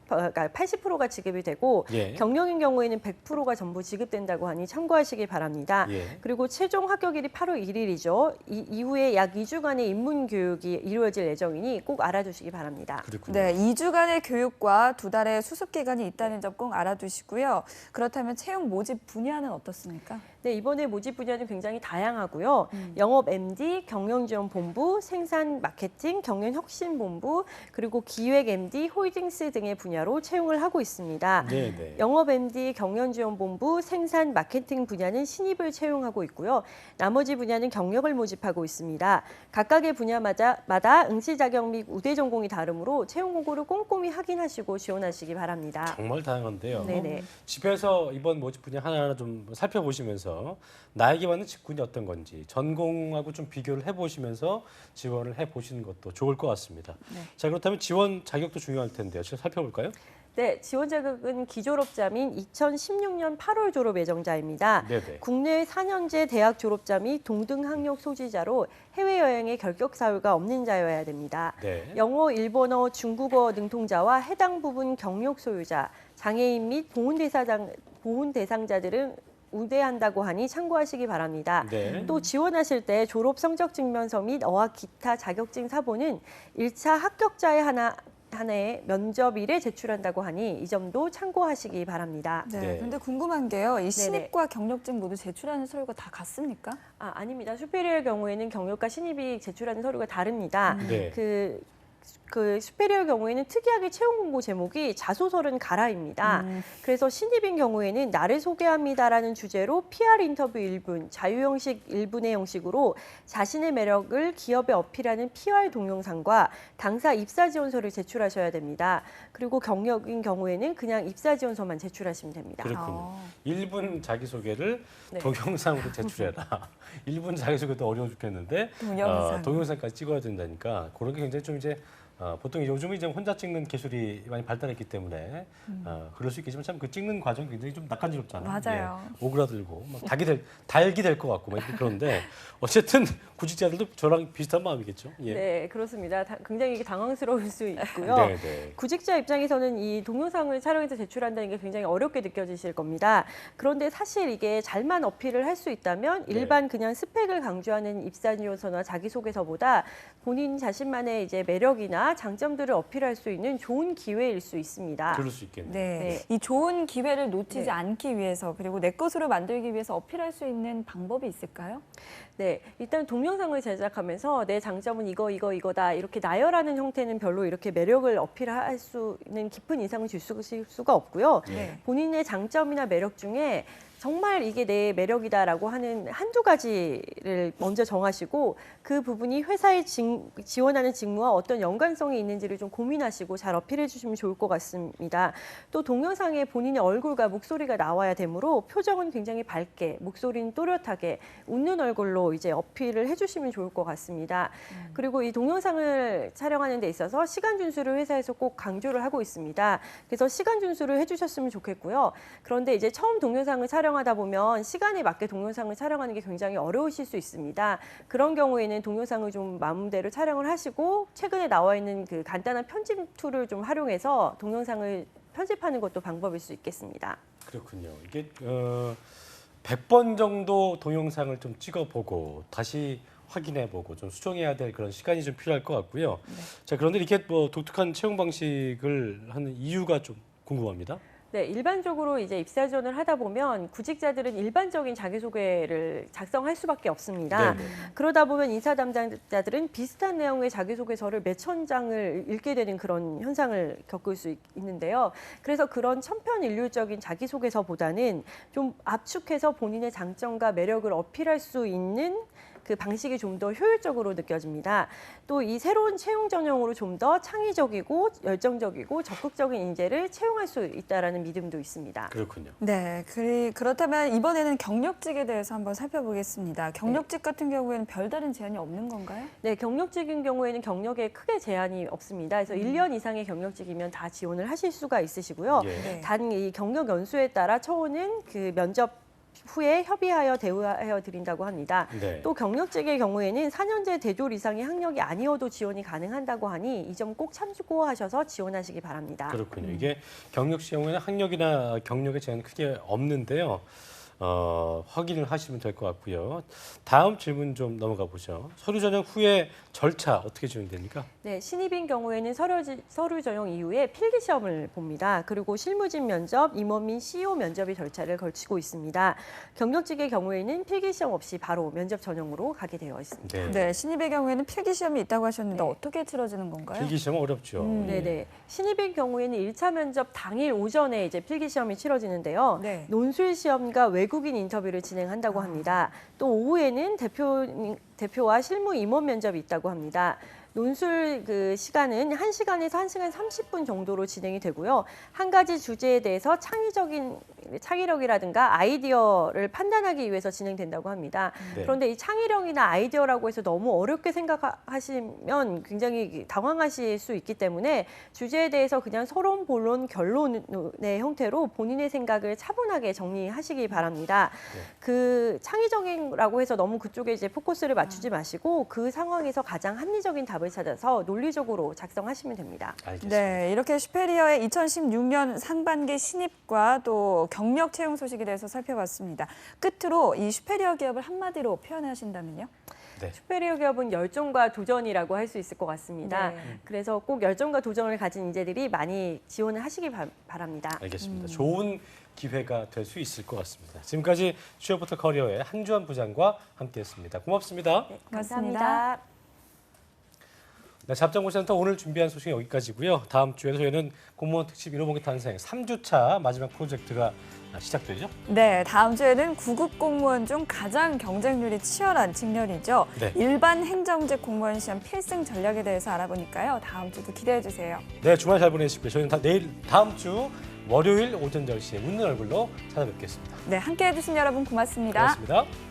S14: 80%가 지급이 되고
S2: 예.
S14: 경력인 경우에는 100%가 전부 지급된다고 하니 참고하시기 바랍니다.
S2: 예.
S14: 그리고 최종 합격일이 8월 1일이죠. 이후에 약 2주간의 입문 교육이 이루어질 예정이니 꼭 알아두시기 바랍니다.
S2: 그렇군요.
S7: 네, 2주간의 교육과 2달의 수습 기간이 있다는 점 꼭 알아두시고요. 그렇다면 채용 모집 분야는 어떻습니까?
S14: 네, 이번에 모집 분야는 굉장히 다양하고요. 영업 MD, 경영지원본부, 생산 마케팅, 경영혁신본부, 그리고 기획 MD, 홀딩스 등의 분야로 채용을 하고 있습니다.
S2: 네, 네.
S14: 영업 MD, 경영지원본부, 생산 마케팅 분야는 신입을 채용하고 있고요. 나머지 분야는 경력을 모집하고 있습니다. 각각의 분야마다 응시 자격 및 우대 전공이 다르므로 채용 공고를 꼼꼼히 확인하시고 지원하시기 바랍니다.
S2: 정말 다양한데요.
S14: 네네.
S2: 집에서 이번 모집 분야 하나하나 좀 살펴보시면서 나에게 맞는 직군이 어떤 건지 전공하고 좀 비교를 해보시면서 지원을 해보시는 것도 좋을 것 같습니다.
S7: 네.
S2: 자, 그렇다면 지원 자격도 중요할 텐데요. 지금 살펴볼까요?
S14: 네, 지원 자격은 기졸업자 및 2016년 8월 졸업 예정자입니다.
S2: 네네.
S14: 국내 4년제 대학 졸업자 및 동등 학력 소지자로 해외여행의 결격 사유가 없는 자여야 됩니다.
S2: 네.
S14: 영어, 일본어, 중국어 능통자와 해당 부분 경력 소유자, 장애인 및 보훈 대상자들은 우대한다고 하니 참고하시기 바랍니다.
S2: 네.
S14: 또 지원하실 때 졸업 성적 증명서 및 어학 기타 자격증 사본은 1차 합격자의 하나의 면접일에 제출한다고 하니 이 점도 참고하시기 바랍니다.
S7: 네.
S2: 네.
S7: 근데 궁금한 게요. 이 신입과 경력증 모두 제출하는 서류가 다 같습니까?
S14: 아닙니다. 슈페리어의 경우에는 경력과 신입이 제출하는 서류가 다릅니다.
S2: 네.
S14: 그 슈페리어 경우에는 특이하게 채용 공고 제목이 자소서는 가라입니다. 그래서 신입인 경우에는 나를 소개합니다라는 주제로 PR 인터뷰 1분, 자유 형식 1분의 형식으로 자신의 매력을 기업에 어필하는 PR 동영상과 당사 입사 지원서를 제출하셔야 됩니다. 그리고 경력인 경우에는 그냥 입사 지원서만 제출하시면 됩니다.
S2: 그렇군요. 1분 자기소개를
S14: 네.
S2: 동영상으로 제출해라. 1분 자기소개도 어려워 죽겠는데 동영상까지 찍어야 된다니까 그런 게 굉장히 좀 이제 보통 요즘은 이제 혼자 찍는 기술이 많이 발달했기 때문에 그럴 수 있겠지만 참 그 찍는 과정이 굉장히 좀 낯간지럽잖아요.
S7: 맞아요.
S2: 예, 오그라들고 막 달기 될 것 같고 막 그런데 어쨌든 구직자들도 저랑 비슷한 마음이겠죠. 예.
S14: 네, 그렇습니다. 굉장히 당황스러울 수 있고요.
S2: 네, 네.
S14: 구직자 입장에서는 이 동영상을 촬영해서 제출한다는 게 굉장히 어렵게 느껴지실 겁니다. 그런데 사실 이게 잘만 어필을 할 수 있다면 일반 그냥 스펙을 강조하는 입사 지원서나 자기소개서보다 본인 자신만의 이제 매력이나 장점들을 어필할 수 있는 좋은 기회일 수 있습니다.
S2: 그럴 수 있겠네요.
S7: 네. 이 좋은 기회를 놓치지
S14: 네.
S7: 않기 위해서 그리고 내 것으로 만들기 위해서 어필할 수 있는 방법이 있을까요?
S14: 네, 일단 동영상을 제작하면서 내 장점은 이거다 이렇게 나열하는 형태는 별로 이렇게 매력을 어필할 수 있는 깊은 인상을 줄 수가 없고요.
S7: 네.
S14: 본인의 장점이나 매력 중에 정말 이게 내 매력이다라고 하는 한두 가지를 먼저 정하시고 그 부분이 회사에 지원하는 직무와 어떤 연관성이 있는지를 좀 고민하시고 잘 어필해 주시면 좋을 것 같습니다. 또 동영상에 본인의 얼굴과 목소리가 나와야 되므로 표정은 굉장히 밝게, 목소리는 또렷하게 웃는 얼굴로 이제 어필을 해주시면 좋을 것 같습니다. 그리고 이 동영상을 촬영하는 데 있어서 시간 준수를 회사에서 꼭 강조를 하고 있습니다. 그래서 시간 준수를 해주셨으면 좋겠고요. 그런데 이제 처음 동영상을 촬영하다 보면 시간에 맞게 동영상을 촬영하는 게 굉장히 어려우실 수 있습니다. 그런 경우에는 동영상을 좀 마음대로 촬영을 하시고 최근에 나와 있는 그 간단한 편집 툴을 좀 활용해서 동영상을 편집하는 것도 방법일 수 있겠습니다.
S2: 그렇군요. 이게 100번 정도 동영상을 좀 찍어보고 다시 확인해보고 좀 수정해야 될 그런 시간이 좀 필요할 것 같고요. 자, 그런데 이렇게 뭐 독특한 채용 방식을 하는 이유가 좀 궁금합니다.
S14: 네, 일반적으로 이제 입사 지원을 하다 보면 구직자들은 일반적인 자기소개를 작성할 수밖에 없습니다.
S2: 네네.
S14: 그러다 보면 인사 담당자들은 비슷한 내용의 자기소개서를 몇천 장을 읽게 되는 그런 현상을 겪을 수 있는데요. 그래서 그런 천편일률적인 자기소개서보다는 좀 압축해서 본인의 장점과 매력을 어필할 수 있는 그 방식이 좀 더 효율적으로 느껴집니다. 또 이 새로운 채용 전형으로 좀 더 창의적이고 열정적이고 적극적인 인재를 채용할 수 있다라는 믿음도 있습니다.
S2: 그렇군요.
S7: 네, 그렇다면 이번에는 경력직에 대해서 한번 살펴보겠습니다. 경력직 같은 경우에는 별다른 제한이 없는 건가요?
S14: 네, 경력직인 경우에는 경력에 크게 제한이 없습니다. 그래서 1년 이상의 경력직이면 다 지원을 하실 수가 있으시고요.
S2: 예.
S14: 단 이 경력 연수에 따라 처우는 그 면접 후에 협의하여 대우하여 드린다고 합니다.
S2: 네.
S14: 또 경력직의 경우에는 4년제 대졸 이상의 학력이 아니어도 지원이 가능한다고 하니 이 점 꼭 참고하셔서 지원하시기 바랍니다.
S2: 그렇군요. 이게 경력직 경우에는 학력이나 경력에 제한 크게 없는데요. 확인을 하시면 될 것 같고요. 다음 질문 좀 넘어가 보죠. 서류 전형 후에 절차 어떻게 진행됩니까?
S14: 네, 신입인 경우에는 서류 전형 이후에 필기 시험을 봅니다. 그리고 실무진 면접, 임원 및 CEO 면접의 절차를 거치고 있습니다. 경력직의 경우에는 필기 시험 없이 바로 면접 전형으로 가게 되어 있습니다.
S7: 네, 신입의 경우에는 필기 시험이 있다고 하셨는데 어떻게 치러지는 건가요?
S2: 필기 시험은 어렵죠.
S14: 네네. 신입인 경우에는 1차 면접 당일 오전에 이제 필기 시험이 치러지는데요.
S7: 네.
S14: 논술 시험과 외국인 인터뷰를 진행한다고 합니다. 또 오후에는 대표와 실무 임원 면접이 있다고 합니다. 논술 그 시간은 1시간에서 1시간 30분 정도로 진행이 되고요. 한 가지 주제에 대해서 창의력이라든가 아이디어를 판단하기 위해서 진행된다고 합니다.
S2: 네.
S14: 그런데 이 창의력이나 아이디어라고 해서 너무 어렵게 생각하시면 굉장히 당황하실 수 있기 때문에 주제에 대해서 그냥 서론, 본론, 결론의 형태로 본인의 생각을 차분하게 정리하시기 바랍니다.
S2: 네.
S14: 그 창의적인라고 해서 너무 그쪽에 이제 포커스를 맞추지 마시고 그 상황에서 가장 합리적인 답을 찾아서 논리적으로 작성하시면 됩니다.
S2: 알겠습니다.
S7: 네, 이렇게 슈페리어의 2016년 상반기 신입과 또 경력 채용 소식에 대해서 살펴봤습니다. 끝으로 이 슈페리어 기업을 한마디로 표현하신다면요?
S2: 네.
S14: 슈페리어 기업은 열정과 도전이라고 할 수 있을 것 같습니다.
S7: 네.
S14: 그래서 꼭 열정과 도전을 가진 인재들이 많이 지원을 하시기 바랍니다.
S2: 알겠습니다. 좋은 기회가 될 수 있을 것 같습니다. 지금까지 취업부터 커리어의 한주환 부장과 함께했습니다. 고맙습니다.
S14: 네, 감사합니다.
S2: 네, 잡정보센터 오늘 준비한 소식은 여기까지고요. 다음 주에는 저희는 공무원 특집 1호봉기 탄생 3주차 마지막 프로젝트가 시작되죠?
S7: 네, 다음 주에는 구급 공무원 중 가장 경쟁률이 치열한 직렬이죠.
S2: 네.
S7: 일반 행정직 공무원 시험 필승 전략에 대해서 알아보니까요. 다음 주도 기대해 주세요.
S2: 네, 주말 잘 보내시고요. 저희는 내일 다음 주 월요일 오전 10시에 웃는 얼굴로 찾아뵙겠습니다.
S7: 네, 함께해 주신 여러분 고맙습니다.
S2: 고맙습니다.